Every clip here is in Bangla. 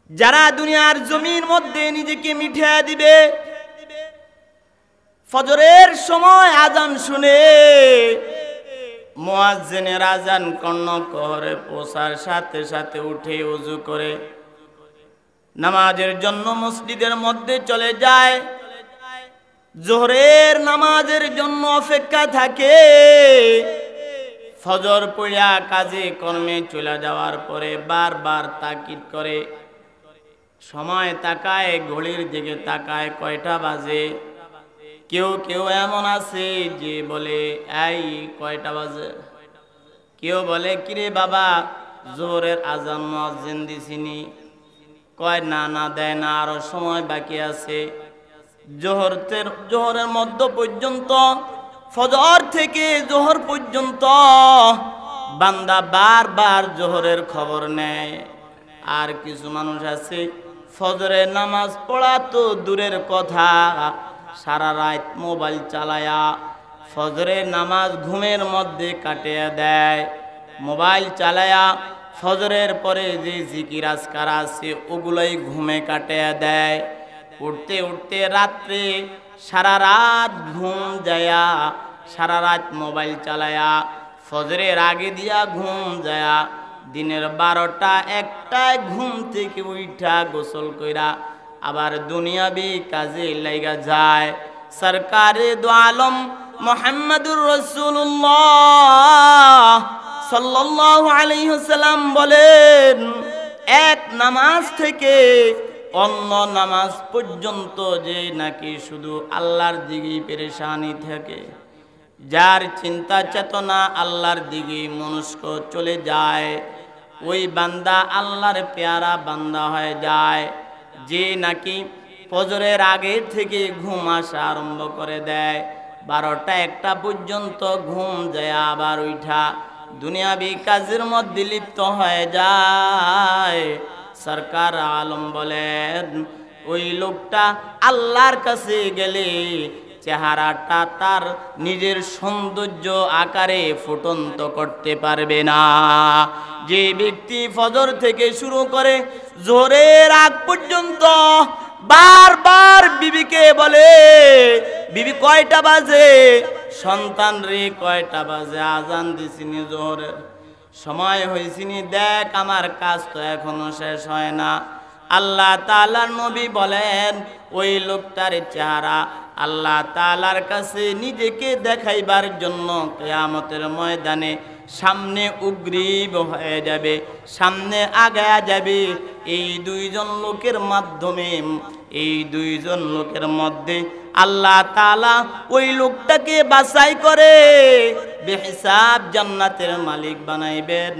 যারা দুনিয়ার জমির মধ্যে নিজেকে মিঠিয়ে দিবে, ফজরের সময় আজান শুনে মুয়াজ্জিনের আজান কর্ণকহরে পৌঁছার সাথে সাথে উঠে ওযু করে নামাজের জন্য মসজিদের মধ্যে চলে যায়, জোহরের নামাজের জন্য অপেক্ষা থাকে। ফজর পড়িয়া কাজে কর্মে চলে যাওয়ার পরে বারবার তাকিদ করে, সময় তাকায়, ঘড়ির দিকে তাকায়, কয়টা বাজে। কেউ কেউ এমন আছে যে বলে এই কয়টা বাজে, কেউ বলে কিরে বাবা জোহরের আজান মুয়াজ্জিন দিছিনি, কয় না না দেয় না, আরো সময় বাকি আছে। জোহরের মধ্য পর্যন্ত, ফজর থেকে জোহর পর্যন্ত বান্দা বারবার জোহরের খবর নেয়। আর কিছু মানুষ আছে ফজরের নামাজ পড়া তো দূরের কথা, সারা রাত মোবাইল চালায়া ফজরের নামাজ ঘুমের মধ্যে কাটিয়ে দেয়। মোবাইল চালায়া ফজরের পরে যে জিকির আজকার আছে ওগুলোই ঘুমে কাটিয়ে দেয়। উঠতে উঠতে রাত্রে সারা রাত ঘুম যায়া, সারা রাত মোবাইল চালায়া ফজরের আগে দিয়া ঘুম যায়া দিনের 12টা 1টায় ঘুম থেকে উঠা গোসল কইরা আবার দুনিয়াবি কাজে লাইগা যায়। সরকারে দো আলম মুহাম্মদুর রাসূলুল্লাহ সাল্লাল্লাহু আলাইহি ওয়াসাল্লাম বলেন, এক নামাজ থেকে অন্য নামাজ পর্যন্ত যে নাকি শুধু আল্লাহর দিকেই পেরেশানি থাকে, যার চিন্তা চেতনা আল্লাহর দিকে মনস্ক চলে যায়, ওই বান্দা আল্লাহর পেয়ারা বান্দা হয়ে যায়। যে নাকি ফজরের আগে থেকে ঘুম আসা আরম্ভ করে দেয়, 12টা 1টা পর্যন্ত ঘুম যায়, আবার উঠা দুনিয়াবি কাজের মধ্যে লিপ্ত হয়ে যায়। সরকার আলম বলেন ওই লোকটা আল্লাহর কাছে গেলে চেহারাটা তার নিজের সৌন্দর্য আকারে ফুটন্ত করতে পারবে না। যে ব্যক্তি ফজর থেকে শুরু করে জোহরের আগ পর্যন্ত বারবার বিবিকে বলে বিবি কয়টা বাজে, সন্তান রে কয়টা বাজে, আজান দিছিনি, জোহরের সময় হয়েছিনি, দেখ আমার কাজ তো এখনো শেষ হয় না। আল্লাহ তাআলার নবী বলেন ওই লোকটার চেহারা আল্লাহ তাআলার কাছে নিজেকে দেখাইবার জন্য কিয়ামতের ময়দানে সামনে উগ্রীব হয়ে যাবে, সামনে আগায়া যাবে। এই দুইজন লোকের মাধ্যমে, এই দুইজন লোকের মধ্যে আল্লাহ তাআলা ওই লোকটাকে বাছাই করে বেহিসাব জান্নাতের মালিক বানাইবেন।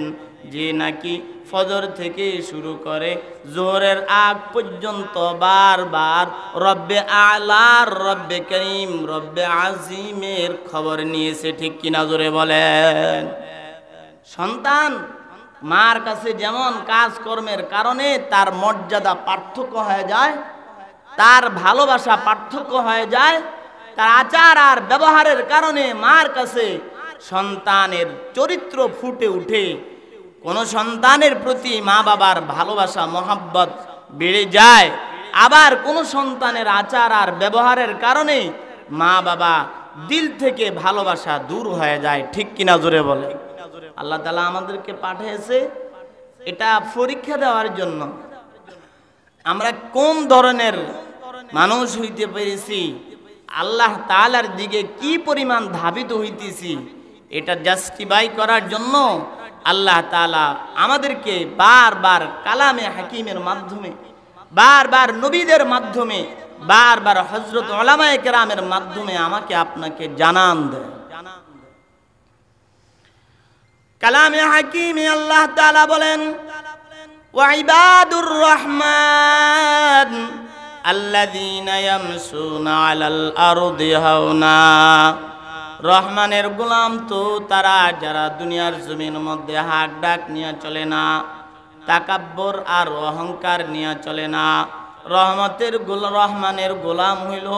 যে নাকি ফজর থেকে শুরু করে জোহরের আগ পর্যন্ত বারবার রব্বে আলার, রব্বে করিম, রব্বে আজিমের খবর নিয়েছে। ঠিক কিনা জোরে বলেন। সন্তান মার কাছে যেমন কাজকর্মের কারণে তার মর্যাদা পার্থক্য হয়ে যায়, তার ভালোবাসা পার্থক্য হয়ে যায়, তার আচার আর ব্যবহারের কারণে মার কাছে সন্তানের চরিত্র ফুটে উঠে। কোন সন্তানের প্রতি মা বাবার ভালোবাসা মহাব্বত বেড়ে যায়, আবার কোন সন্তানের আচার আর ব্যবহারের কারণে মা বাবা দিল থেকে ভালোবাসা দূর হয়ে যায়। ঠিক কিনা জোরে বলে। আল্লাহ তাআলা আমাদেরকে পাঠিয়েছে এটা পরীক্ষা দেওয়ার জন্য, আমরা কোন ধরনের মানুষ হইতে পেরেছি, আল্লাহ তাআলার দিকে কি পরিমাণ ধাবিত হইতেছি, এটা জাস্টিফাই করার জন্য আল্লাহ তাআলা আমাদেরকে বারবার কালামে হাকিমের মাধ্যমে, বারবার নবীদের মাধ্যমে, বারবার হযরত উলামায়ে কেরামের মাধ্যমে আমাকে আপনাকে জানান দেয়। কালামে হাকিমে আল্লাহ তাআলা বলেন ওয়া ইবাদুর রহমান আল্লাযীনা ইয়ামশুনা আলাল আরদি হাওনা। রহমানের গোলাম তো তারা যারা দুনিয়ার জমির মধ্যে হাক ডাক নিয়ে চলে না, তাকাব্বর আর অহংকার নিয়ে চলে না। রহমানের গোলাম হইল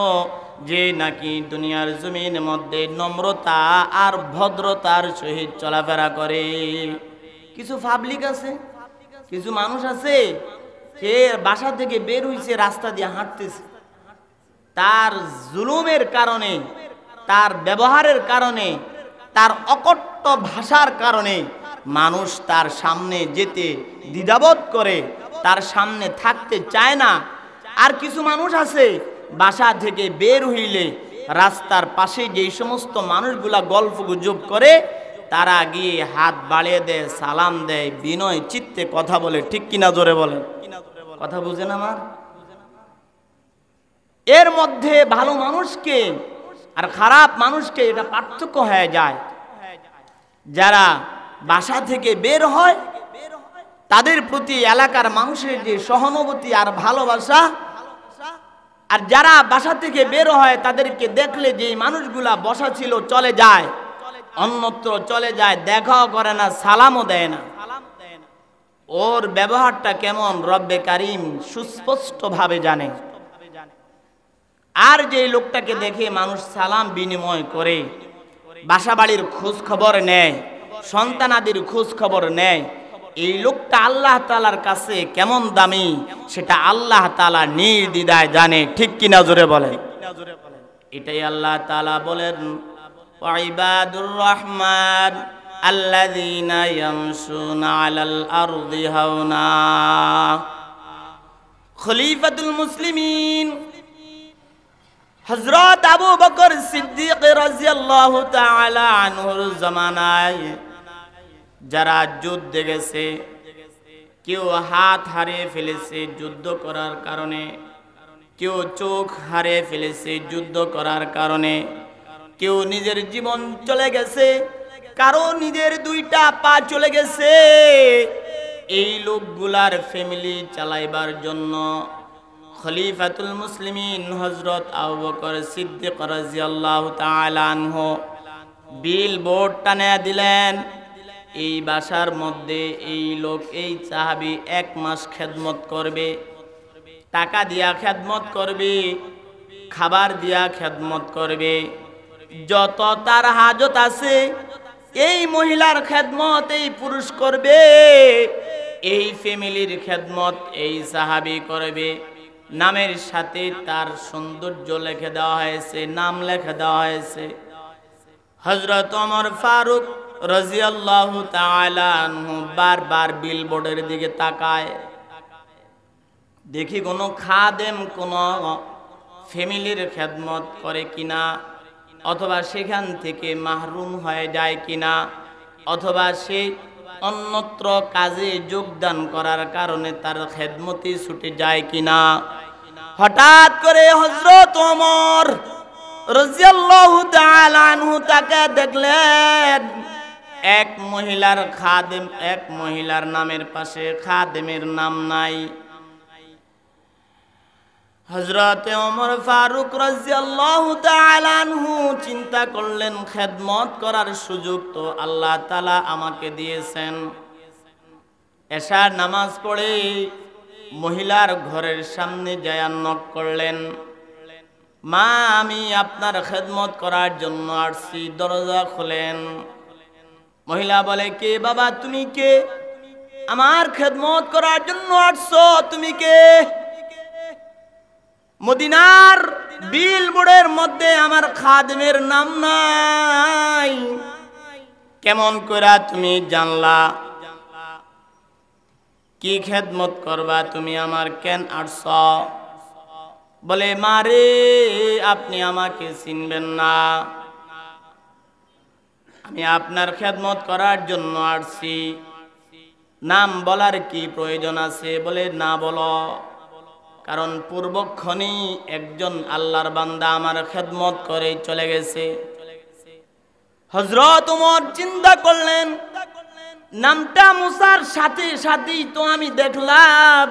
যে নাকি দুনিয়ার জমিনের মধ্যে নম্রতা আর ভদ্রতার সহিত চলাফেরা করে। কিছু পাবলিক আছে, কিছু মানুষ আছে সে বাসা থেকে বের হইছে, রাস্তা দিয়ে হাঁটতেছে, তার জুলুমের কারণে, তার ব্যবহারের কারণে, তার অকট্ট ভাষার কারণে মানুষ তার সামনে যেতে দ্বিধাবোধ করে, তার সামনে থাকতে চায় না। আর কিছু মানুষ আছে বাসা থেকে বের হইলে রাস্তার পাশে যেই সমস্ত মানুষগুলা গল্প গুজব করে তারা গিয়ে হাত বাড়িয়ে দেয়, সালাম দেয়, বিনয় চিত্তে কথা বলে। ঠিক কিনা জোরে বলে? কথা বুঝেন আমার? এর মধ্যে ভালো মানুষকে আর খারাপ মানুষকে এটা পার্থক্য হয়ে যায়। যারা বাসা থেকে বের হয় তাদের প্রতি এলাকার মানুষের যে সহানুভূতি আর ভালোবাসা, আর যারা বাসা থেকে বের হয় তাদেরকে দেখলে যে মানুষগুলা বসা ছিল চলে যায়, অন্যত্র চলে যায়, দেখাও করে না, সালামও দেয় না। ওর ব্যবহারটা কেমন রব্বে কারিম সুস্পষ্ট ভাবে জানে। আর যে লোকটাকে দেখে মানুষ সালাম বিনিময় করে, বাসা বাড়ির খোঁজ খবর নেয়, সন্তানাদির খোঁজ খবর নেয়, এই লোকটা আল্লাহ তাআলার কাছে কেমন দামি সেটা আল্লাহ তাআলা নির্দ্বিধায় জানে। ঠিক কিনা জোরে বলেন? এটাই আল্লাহ তাআলা বলেন, ওয়াইবাদুর রহমান আল্লাযীনা ইয়ামশুনা আলাল আরদি হাওনা। খলিফাতুল মুসলিমিন হযরত আবু বকর সিদ্দিক রাদিয়াল্লাহু তাআলা আনহুর জামানায় যারা যুদ্ধে গেছে, কেউ হাত হারিয়ে ফেলেছে যুদ্ধ করার কারণে, কেউ চোখ হারিয়ে ফেলেছে যুদ্ধ করার কারণে, কেউ নিজের জীবন চলে গেছে, কারো নিজের দুইটা পা চলে গেছে। এই লোকগুলার ফ্যামিলি চালাইবার জন্য খলিফাতুল মুসলিমিন হযরত আবু বকর সিদ্দিক রাদিয়াল্লাহু তাআলা আনহু বিল বোর্ড টানে দিলেন, এই বাসার মধ্যে এই লোক, এই সাহাবী 1 মাস খেদমত করবে, টাকা দিয়া খেদমত করবে, খাবার দিয়া খেদমত করবে, যত তার হাজত আছে এই মহিলার খেদমত এই পুরুষ করবে, এই ফ্যামিলির খেদমত এই সাহাবী করবে। নামের সাথে তার সৌন্দর্য লিখে দেওয়া হয়েছে, নাম লিখে দেওয়া হয়েছে। হযরত ওমর ফারুক রাদিয়াল্লাহু তাআলা আনহু বারবার বিলবোর্ডের দিকে তাকায়, দেখি কোনো খাদেম কোন ফ্যামিলির খেদমত করে কিনা, অথবা সেখান থেকে মাহরুম হয়ে যায় কিনা, অথবা সে অন্যত্র কাজে যোগদান করার কারণে তার খেদমতি ছুটে যায় কিনা। হঠাৎ করে হযরত ওমর রাদিয়াল্লাহু তাআলা আনহু তাকে দেখলেন, এক মহিলার খাদেম, এক মহিলার নামের পাশে খাদেমের নাম নাই। হযরত ওমর ফারুক রাদিয়াল্লাহু তাআলা আনহু চিন্তা করলেন, খেদমত করার সুযোগ তো আল্লাহ তাআলা আমাকে দিয়েছেন। এশার নামাজ পড়ে মহিলার ঘরের সামনে যায় নক করলেন, মা আমি আপনার খেদমত করার জন্য আসছি, দরজা খোলেন। মহিলা বলে, কে বাবা, তুমি কে? আমার খেদমত করার জন্য আসছো, তুমি কে? মদিনার বিলবোর্ডের মধ্যে আমার খাদেমের নাম নাই, কেমন করে তুমি জানলা? কি খেদমত করবা তুমি আমার, কেন আসছ? বলে, মারে আপনি আমাকে চিনবেন না, আমি আপনার খেদমত করার জন্য আসছি, নাম বলার কি প্রয়োজন আছে? বলে, না বলো, কারণ পূর্বক্ষণে একজন আল্লাহর বান্দা আমার খেদমত করে চলে গেছে। হযরত ওমর চিন্তা করলেন, নামটা মুসার সাথে সাথেই তো আমি দেখলাম,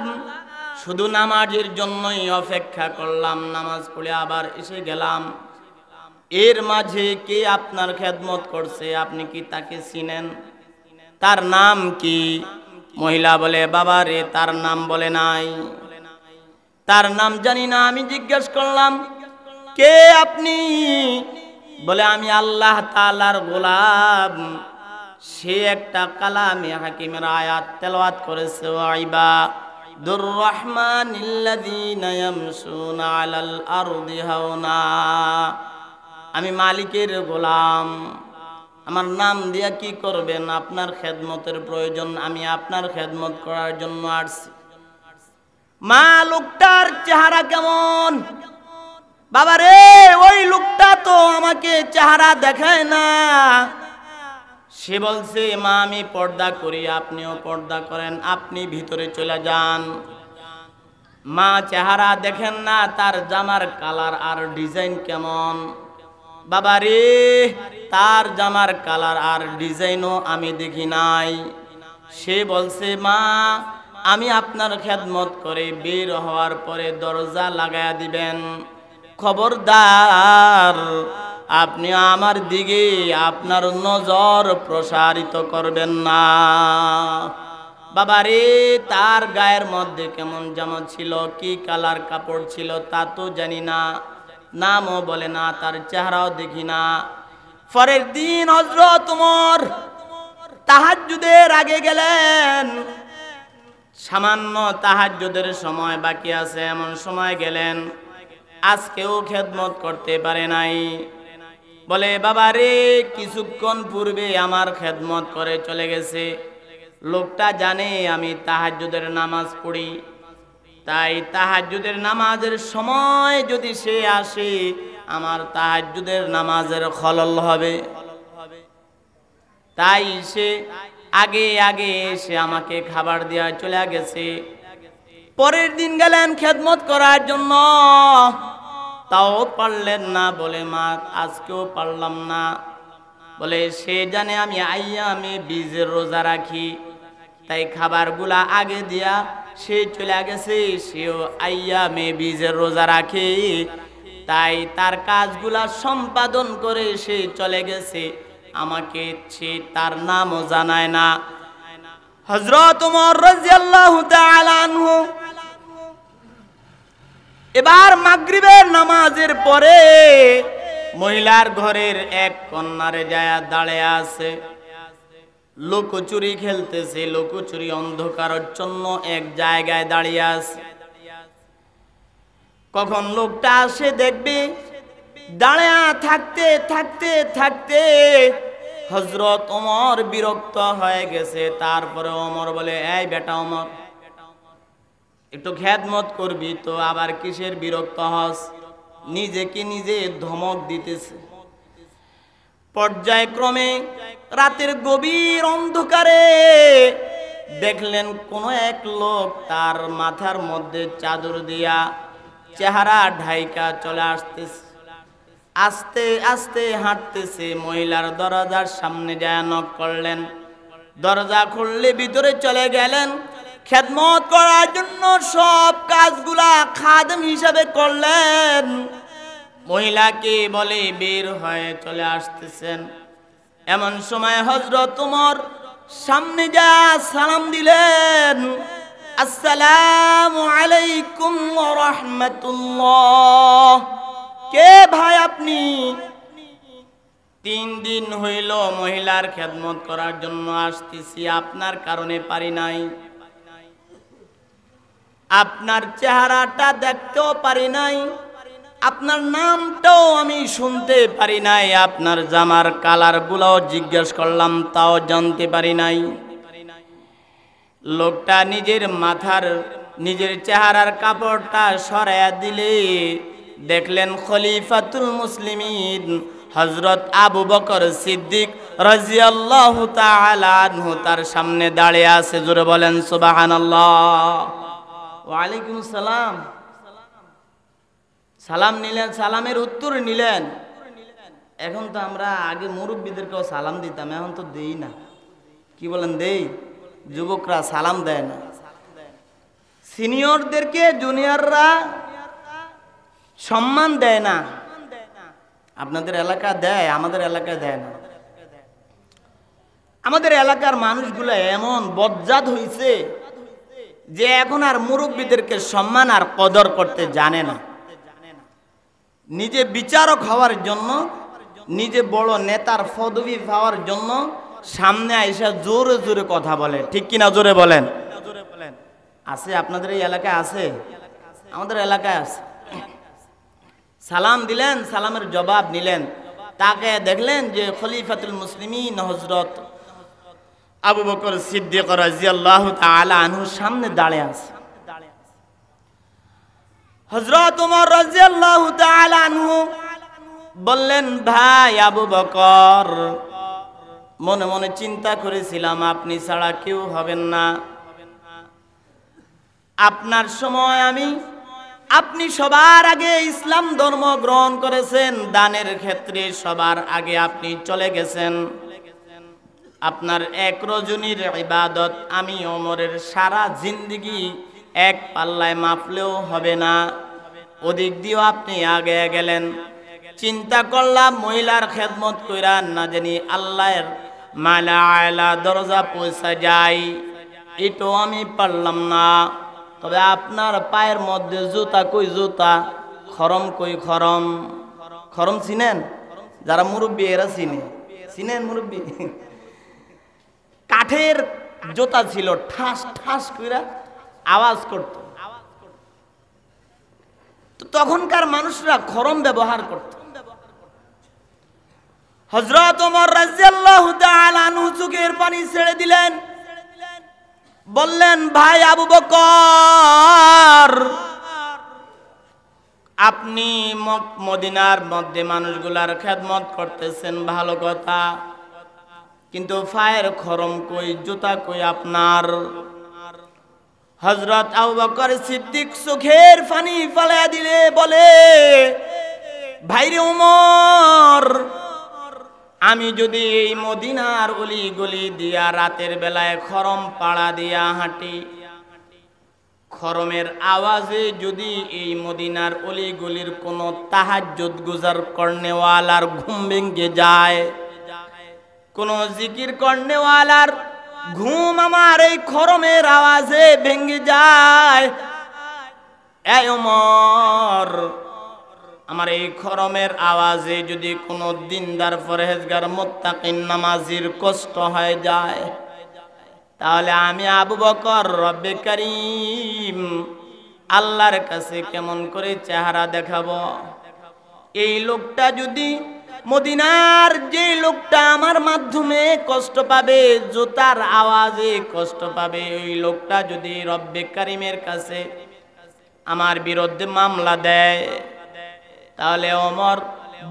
শুধু নামাজের জন্যই অপেক্ষা করলাম, নামাজ পড়ে আবার এসে গেলাম, এর মাঝে কে আপনার খেদমত করছে, আপনি কি তাকে চিনেন? তার নাম কি? মহিলা বলে, বাবা রে, তার নাম বলে নাই, তার নাম জানি না। আমি জিজ্ঞেস করলাম, কে আপনি? বলে, আমি আল্লাহ তাআলার গোলাম। সে একটা কালামে হাকিমের আয়াত তেলাওয়াত করেছে, ওয়াইবা দুর রহমানিল্লাযীনা ইয়ামশুনা আলাল আরদি হাওনা। আমি মালিকের গোলাম। আমার নাম দিয়া কি করবেন? আপনার খেদমতের প্রয়োজন, আমি আপনার খেদমত করার জন্য আসছি। মা, লোকটার চেহারা কেমন? বাবা রে, ওই লোকটা তো আমাকে চেহারা দেখায় না। সে বলছে, মা আমি পর্দা করি, আপনিও পর্দা করেন, আপনি ভিতরে চলে যান। মা চেহারা দেখেন না, তার জামার কালার আর ডিজাইন কেমন? বাবা রে, তার জামার কালার আর ডিজাইনও আমি দেখি নাই। সে বলছে, মা আমি আপনার খেদমত করে বের হওয়ার পরে দরজা লাগায়া দিবেন। খবরদার আপনি আমার দিকে আপনার নজর প্রসারিত করবেন না। বাবা রে, তার গায়ের মধ্যে কেমন জামা ছিল, কি কালার কাপড় ছিল তা তো জানি না, নামও বলে না, তার চেহারাও দেখি না। পরের দিন হযরত ওমর তাহাজ্জুদের আগে গেলেন। সামান্য তাহাজ্জুদের সময় বাকি আছে এমন সময় গেলেন। আজকেও খেদমত করতে পারে নাই। বলে, বাবা রে, কিছুক্ষণ পূর্বে আমার খেদমত করে চলে গেছে। লোকটা জানে আমি তাহাজ্জুদের নামাজ পড়ি, তাই তাহাজ্জুদের নামাজের সময় যদি সে আসে আমার তাহাজ্জুদের নামাজের খলল হবে। তাই সে আগে আগে এসে আমাকে খাবার দেওয়া চলে গেছে। পরের দিন গেলেন খেদমত করার জন্য, তাও পারলেন না। বলে, মা আজকেও পারলাম না। বলে, সে জানে আমি আইয়ামে বীজের রোজা রাখি, তাই খাবারগুলা আগে দিয়া সে চলে গেছে। সেও আইয়ামে বীজের রোজা রাখে, তাই তার কাজগুলা সম্পাদন করে সে চলে গেছে। আমাকে সে তার নামও জানায় না। হযরত ওমর রাদিয়াল্লাহু তাআলা আনহু এবার মাগরিবের নামাজের পরে মহিলার ঘরের এক কন্যারে যায় দাঁড়িয়ে আছে। লুকোচুরি খেলতেছে। লুকোচুরি অন্ধকারাচ্ছন্ন এক জায়গায় দাঁড়িয়ে আছে। কখন লোকটা আসে দেখবে। দাঁড়িয়ে থাকতে থাকতে থাকতে হযরত ওমর বিরক্ত হয়ে গেছে। তারপরে ওমর বলে, এই বেটা ওমর, একটু খেদমত করবি তো, আবার কিসের বিরক্ত হস? নিজেকে নিজে ধমক দিতেছে। পর্যায়ক্রমে রাতের গভীর অন্ধকারে দেখলেন কোন এক লোক তার মাথার মধ্যে চাদর দিয়া চেহারা ঢাইকা চলে আসতেছে। আস্তে আস্তে হাঁটতেছে। মহিলার দরজার সামনে যায় নক করলেন। দরজা খুললে ভিতরে চলে গেলেন। খেদমত করার জন্য সব কাজগুলা খাদেম হিসাবে করলেন। মহিলাকে বলে বের হয়ে চলে আসতেছেন। এমন সময় হযরত ওমর সামনে যা সালাম দিলেন, আসসালামু আলাইকুম ওয়া রাহমাতুল্লাহ। কে ভাই আপনি? 3 দিন হইল মহিলার খেদমত করার জন্য আসতেছি, আপনার কারণে পারি নাই। আপনার চেহারাটা দেখতেও পারি নাই, আপনার নামটাও আমি শুনতে পারি নাই, আপনার জামার কালার গুলাও জিজ্ঞেস করলাম তাও জানতে পারি নাই। লোকটা নিজের চেহারার কাপড়টা সরাইয়া দিলে দেখলেন খলিফাতুল মুসলিমিন হযরত আবু বকর সিদ্দিক রাদিয়াল্লাহু তাআলা আনহু তার সামনে দাঁড়িয়ে আছে। জোরে বলেন সুবহানাল্লাহ। ওয়া আলাইকুম সালাম। সালাম নিলেন, সালামের উত্তর নিলেন। এখন তো আমরা আগে মুরব্বীদেরকেও সালাম দিতাম, এখন তো দেই না। কি বলেন, দেই? যুবকরা সালাম দেয় না। সিনিয়রদেরকে জুনিয়ররা সম্মান দেয় না। আপনাদের এলাকা দেয়, আমাদের এলাকায় দেয় না। আমাদের এলাকার মানুষগুলো এমন বজ্জাত হইছে যে এখন আর মুরব্বীদেরকে সম্মান আর কদর করতে জানে না। নিজে বিচারক হওয়ার জন্য, নিজে বড় নেতার পদবি পাওয়ার জন্য সামনে আইসা জোরে জোরে কথা বলে। ঠিক কিনা? জোরে বলেন। আছে আপনাদের এই এলাকায় আছে? আমাদের এলাকায় আছে। সালাম দিলেন, সালামের জবাব নিলেন, তাকে দেখলেন যে খলিফাতুল মুসলিমিন হযরত আবু বকর সিদ্দিক রাদিয়াল্লাহু তাআলা আনহুর সামনে দাঁড়িয়ে আছে। হযরত ওমর রাদিয়াল্লাহু তাআলা আনহু বললেন, ভাই আবু বকর, মনে মনে চিন্তা করেছিলাম আপনি ছাড়া কেউ হবেন না। আপনার সময় আপনি সবার আগে ইসলাম ধর্ম গ্রহণ করেছেন, দানের ক্ষেত্রে সবার আগে আপনি চলে গেছেন। আপনার এক রজনীর ইবাদত আমি ওমরের সারা জিন্দেগি এক পাল্লায় মাপলেও হবে না, ওদিক দিয়েও আপনি আগে গেলেন। চিন্তা করলাম মহিলার খেদমত কইরা না জানি আল্লাহর মালা আলা দরজা পৌঁছা যায়, এটাও আমি পারলাম না। তবে আপনার পায়ের মধ্যে জুতা কই জুতা, খরম কই খরম। খরম চিনেন? যারা মুরব্বী এরা চিনেন মুরব্বী? কাঠের জুতা ছিল, ঠাস ঠাস কইরা আওয়াজ করত। তো তখনকার মানুষরা খরম ব্যবহার করত। হযরত ওমর রাদিয়াল্লাহু তাআলা আনহু চোখের পানি ছেড়ে দিলেন, বললেন, ভাই আবু বকর, আপনি মদিনার মধ্যে মানুষগুলার খেদমত করতেছেন ভালো কথা, কিন্তু পায়ের খরম কই, জুতা কই আপনার? হযরত আবু বকর সিদ্দিক চোখের পানি ফেলে দিলে বলে, ভাইরে ওমর, আমি যদি এই মদিনার অলি গলি দিয়া রাতের বেলায় খরম পাড়া দিয়া হাঁটি, খরমের আওয়াজে যদি এই মদিনার অলি গলির কোন তাহাজ্জুদ গুজার করনেওয়ালার ঘুম ভেঙে যায়, কোন জিকির করনেওয়ালার ঘুম আমার এই খরমের আওয়াজে ভেঙে যায়, এই ওমর, আমার এই খরমের আওয়াজে যদি কোনো দিনদার পরহেজগার মুত্তাকিন নামাজির কষ্ট হয়ে যায়, তাহলে আমি আবু বকর রব্বে কারীম আল্লাহর কাছে কেমন করে চেহারা দেখাবো? এই লোকটা যদি মদিনার যে লোকটা আমার মাধ্যমে কষ্ট পাবে, জুতার আওয়াজে কষ্ট পাবে, ওই লোকটা যদি রব্বে কারীমের কাছে আমার বিরুদ্ধে মামলা দেয়, তাহলে ওমর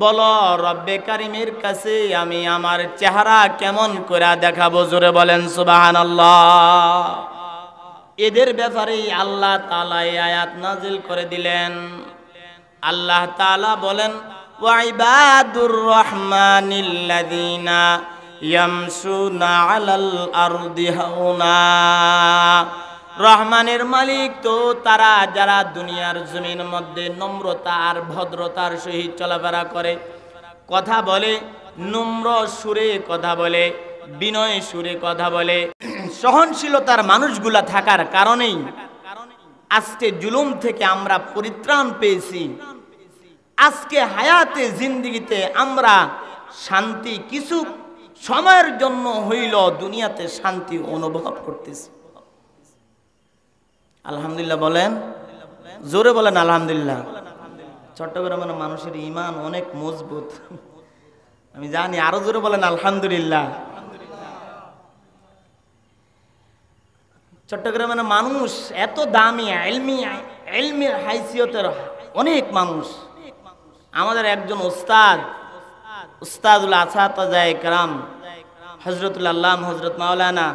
বলো রব্বে কারীমের কাছে আমি আমার চেহারা কেমন করে দেখাবো? জোরে বলেন সুবহানাল্লাহ। এদের ব্যাপারে আল্লাহ তাআলা এই আয়াত নাজিল করে দিলেন। আল্লাহ তাআলা বলেন, ওয়া ইবাদুর রহমানিল্লাযীনা ইয়ামশুনা আলাল আরদি হাওনা। রহমানের মালিক তো তারা যারা দুনিয়ার জমির মধ্যে নম্রতা আর ভদ্রতার সহিত চলাফেরা করে, কথা বলে, নম্র সুরে কথা বলে, বিনয় সুরে কথা বলে, সহনশীলতার মানুষগুলা থাকার কারণেই আজকে জুলুম থেকে আমরা পরিত্রাণ পেয়েছি। আজকে হায়াতে জিন্দেগিতে আমরা শান্তি কিছু সময়ের জন্য হইল দুনিয়াতে শান্তি অনুভব করতেছি। আলহামদুলিল্লাহ বলেন, জোরে বলেন আলহামদুলিল্লাহ। চট্টগ্রামের মানুষের ঈমান অনেক মজবুত, আমি জানি, আরো জোরে বলেন আলহামদুলিল্লাহ। চট্টগ্রামের মানুষ এত দামি, ইলমি হাইসিয়তের অনেক মানুষ। আমাদের একজন উস্তাদুল আসাতাজায়ে কেরাম হযরতুল আল্লাহ হযরত মাওলানা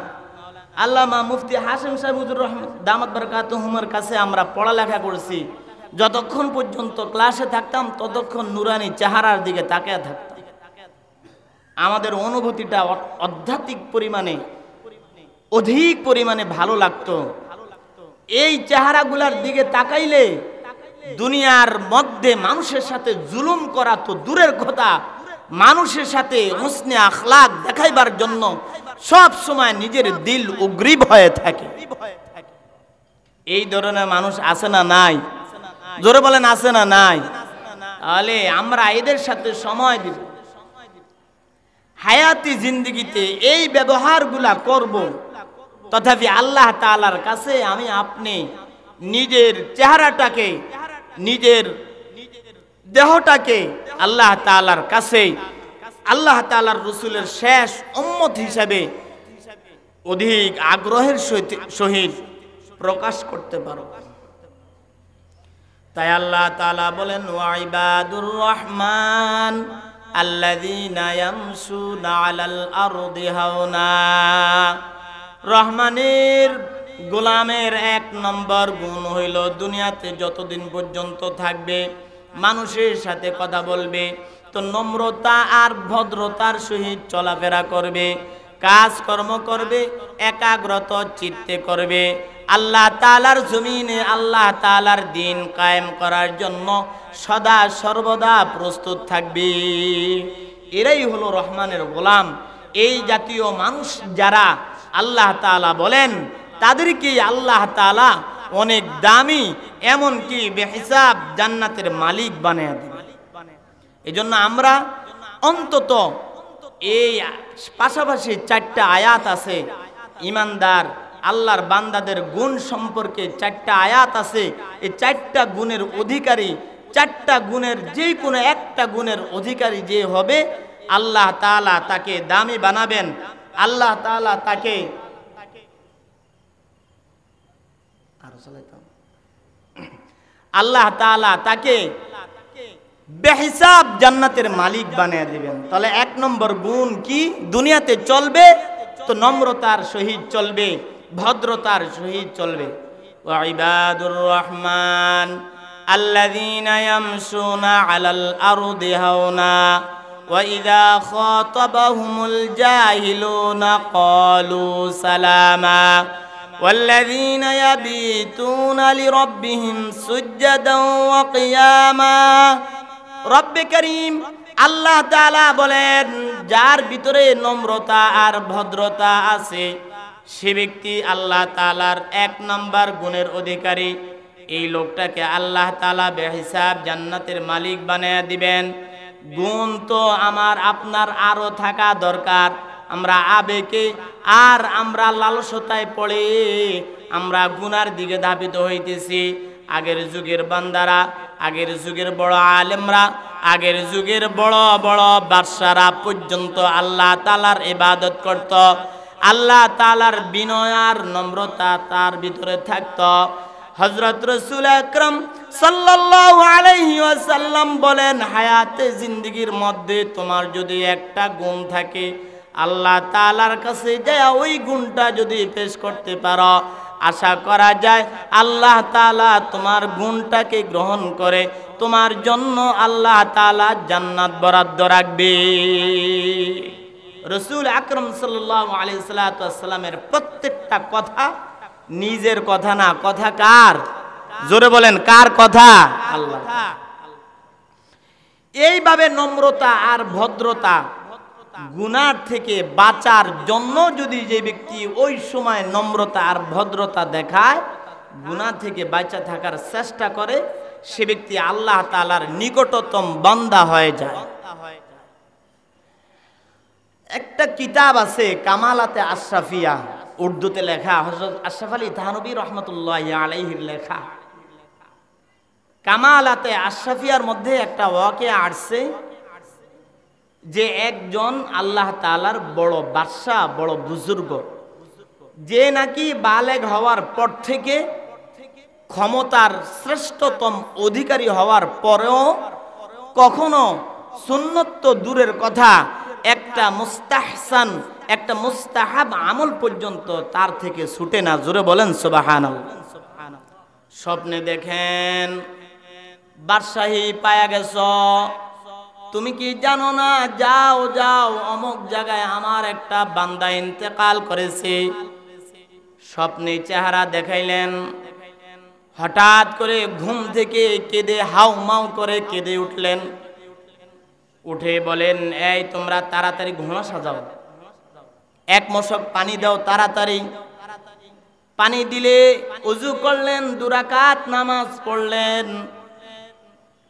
আল্লামা মুফতি হাশিম সাহেব হুজুর রহমত দামাত বারাকাতুহুমের কাছে আমরা পড়ালেখা করেছি। যতক্ষণ পর্যন্ত ক্লাসে থাকতাম ততক্ষণ নুরানি চেহারার দিকে তাকিয়ে থাকতাম। আমাদের অনুভূতিটা আধ্যাত্মিক পরিমাণে অধিক পরিমাণে ভালো লাগতো। এই চেহারাগুলার দিকে তাকাইলে দুনিয়ার মধ্যে মানুষের সাথে জুলুম করা তো দূরের কথা, মানুষের সাথে হুসনে আখলাক দেখাইবার জন্য সব সময় নিজের দিল উগ্রীব হয়ে থাকে। এই ধরনের মানুষ আছে না নাই? জোরে বলেন আছে না নাই? তাহলে আমরা এদের সাথে সময় দিব, হায়াতি জিন্দেগিতে এই ব্যবহারগুলা করব। তথাপি আল্লাহ তাআলার কাছে আমি আপনি নিজের চেহারাটাকে, নিজের দেহটাকে আল্লাহ তাআলার কাছে, আল্লাহ তাআলার রাসূলের শেষ উম্মত হিসেবে অধিক আগ্রহের সহিত প্রকাশ করতে পারো। তাই আল্লাহ তাআলা বলেন, ওয়া ইবাদুর রহমান আল্লাযীনা ইয়ামশুনা আলাল আরদি হাওনা। রহমানের গোলামের এক নম্বর গুণ হইল দুনিয়াতে যতদিন পর্যন্ত থাকবে, মানুষের সাথে কথা বলবে তো নম্রতা আর ভদ্রতার সহিত চলাফেরা করবে, কাজকর্ম করবে একাগ্রত চিত্তে করবে, আল্লাহ তাআলার জমিনে আল্লাহ তাআলার দ্বীন কায়েম করার জন্য সদা সর্বদা প্রস্তুত থাকবে। এরাই হলো রহমানের গোলাম। এই জাতীয় মানুষ যারা আল্লাহ তাআলা বলেন, তাদেরকে আল্লাহ তাআলা অনেক দামি, এমনকি বেহিসাব জান্নাতের মালিক বানিয়ে দেবে। এজন্য আমরা অন্তত এই পাশাপাশি 4টা আয়াত আছে, ইমানদার আল্লাহর বান্দাদের গুণ সম্পর্কে 4টা আয়াত আছে। এই 4টা গুণের অধিকারী, 4টা গুণের যে কোনো একটা গুণের অধিকারী যে হবে, আল্লাহ তাআলা তাকে দামি বানাবেন। আল্লাহ তাআলা তাকে আল্লাহ তাআলা তাকে বেহিসাব জান্নাতের মালিক বানিয়ে দিবেন। তাহলে 1 নম্বর গুণ কি? দুনিয়াতে চলবে তো নম্রতার সহিত চলবে, ভদ্রতার সহিত চলবে। ওয়া ইবাদুর রহমান আল্লাযীনা ইয়ামশুনা আলাল আরদি হাওনা ওয়া ইযা খাতাবাহুমুল জাহিলুনা ক্বালু সালামা والذين يبيتون لربهم سجدا وقياما। রব্বে করিম আল্লাহ তাআলা বলেন, যার ভিতরে নম্রতা আর ভদ্রতা আছে সে ব্যক্তি আল্লাহ তাআলার 1 নম্বর গুণের অধিকারী। এই লোকটাকে আল্লাহ তাআলা বেহিসাব জান্নাতের মালিক বানিয়ে দিবেন। গুণ তো আমার আপনার আরো থাকা দরকার। আমরা আবেগে আর আমরা লালসতায় পড়ে আমরা গুনার দিকে ধাবিত হইতেছি। আগের যুগের বান্দারা, আগের যুগের বড় আলেমরা, আগের যুগের বড় বড় বাদশারা পর্যন্ত আল্লাহ তাআলার ইবাদত করত। আল্লাহ তাআলার বিনয় আর নম্রতা তার ভিতরে থাকত। হযরত রাসূল আকরাম সাল্লাল্লাহু আলাইহি ওয়াসাল্লাম বলেন, হায়াতে জিন্দেগীর মধ্যে তোমার যদি একটা গুণ থাকে, আল্লাহ তাআলার কাছে যায় ওই গুণটা যদি পেশ করতে পারো, আশা করা যায় আল্লাহ তাআলা তোমার গুণটাকে গ্রহণ করে তোমার জন্য আল্লাহ তাআলা জান্নাত বরাদ্দ রাখবে। রাসূল আকরাম সাল্লাল্লাহু আলাইহি সাল্লামের প্রত্যেকটা কথা নিজের কথা না, কথা কার? জোরে বলেন, কার কথা? আল্লাহ। এইভাবে নম্রতা আর ভদ্রতা গুনার থেকে বাঁচার জন্য যদি যে ব্যক্তি ওই সময় নম্রতা আর ভদ্রতা দেখায়, গুনাহ থেকে বাঁচা থাকার চেষ্টা করে, সে ব্যক্তি আল্লাহ তাআলার নিকটতম বান্দা হয়ে যায়। একটা কিতাব আছে কামালাতে আশরাফিয়া, উর্দুতে লেখা, হযরত আশরাফ আলী থানভী রাহমাতুল্লাহি আলাইহির লেখা। কামালাতে আশরাফিয়ার মধ্যে একটা ওয়াকিয়া আসছে যে একজন আল্লাহ তাআলার বড় বাদশা, বড় বুজুর্গ, যে নাকি বালেগ হওয়ার পর থেকে ক্ষমতার শ্রেষ্ঠতম অধিকারী হওয়ার পরেও কখনো সুন্নত তো দূরের কথা, একটা মুস্তাহসান, একটা মুস্তাহাব আমল পর্যন্ত তার থেকে ছুটে না। জোরে বলেন সুবহানাল্লাহ। স্বপ্নে দেখেন বাদশাহী পায়া গেছ, তুমি কি জানো না? যাও যাও অমুক জায়গায় আমার একটা বান্দা ইন্তেকাল করেছে। স্বপ্নে চেহারা দেখাইলেন, হঠাৎ করে ঘুম থেকে কেঁদে হাউমাউ করে কেঁদে উঠলেন। উঠে বলেন, এই তোমরা তাড়াতাড়ি ঘোড়া সাজাও, 1 মশক পানি দাও তাড়াতাড়ি। পানি দিলে ওযু করলেন, 2 রাকাত নামাজ পড়লেন,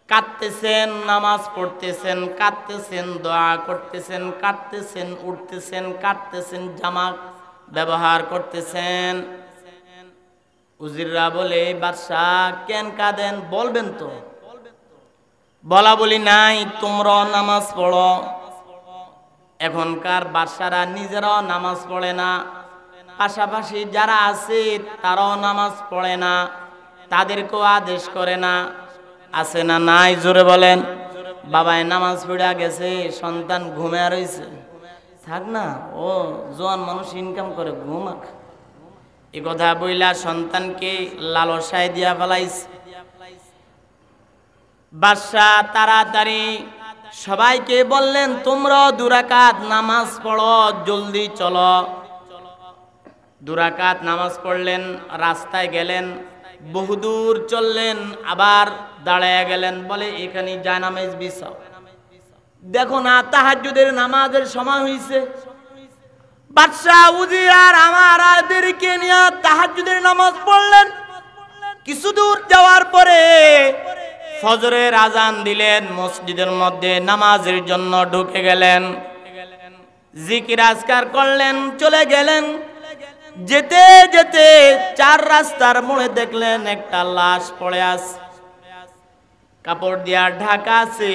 কাঁদতেছেন, নামাজ পড়তেছেন, কাঁদতেছেন, দোয়া করতেছেন, কাঁদতেছেন, উঠতেছেন, কাঁদতেছেন, জামা ব্যবহার করতেছেন। উজিররা বলে, বাদশাহ কেন কাঁদেন, বলবেন তো। বলা বলি নাই, তোমরাও নামাজ পড়ো। এখনকার বাদশারা নিজেরাও নামাজ পড়ে না, পাশাপাশি যারা আছে তারাও নামাজ পড়ে না, তাদেরকেও আদেশ করে না। আছে না নাই? জোরে বলেন। বাবায় নামাজ পড়া গেছে, সন্তান ঘুমিয়ে রয়েছে, থাক না, ও জোয়ান মানুষ ইনকাম করে, ঘুমাক। এ কথা বইলা সন্তানকে লালসায় দিয়া ফেলাইছে। বাদশাহ তাড়াতাড়ি সবাইকে বললেন, তোমরা 2 রাকাত নামাজ পড়ো, জলদি চলো। 2 রাকাত নামাজ পড়লেন, রাস্তায় গেলেন, বহুদূর চললেন, আবার দাঁড়ায় গেলেন, বলে এখানে জায়নামাজ বিছাও। দেখো না, তাহাজ্জুদের নামাজের সময় হইছে। বাদশাহ উজির আর আমারদেরকে নিয়ে তাহাজ্জুদের নামাজ পড়লেন। কিছু দূর যাওয়ার পরে ফজরের আজান দিলেন, মসজিদের মধ্যে নামাজের জন্য ঢুকে গেলেন, জিকির আজকার করলেন, চলে গেলেন। যেতে যেতে 4 রাস্তার মোড়ে দেখলেন একটা লাশ পড়ে আছে, কাপড় দিয়া ঢাকা আছে।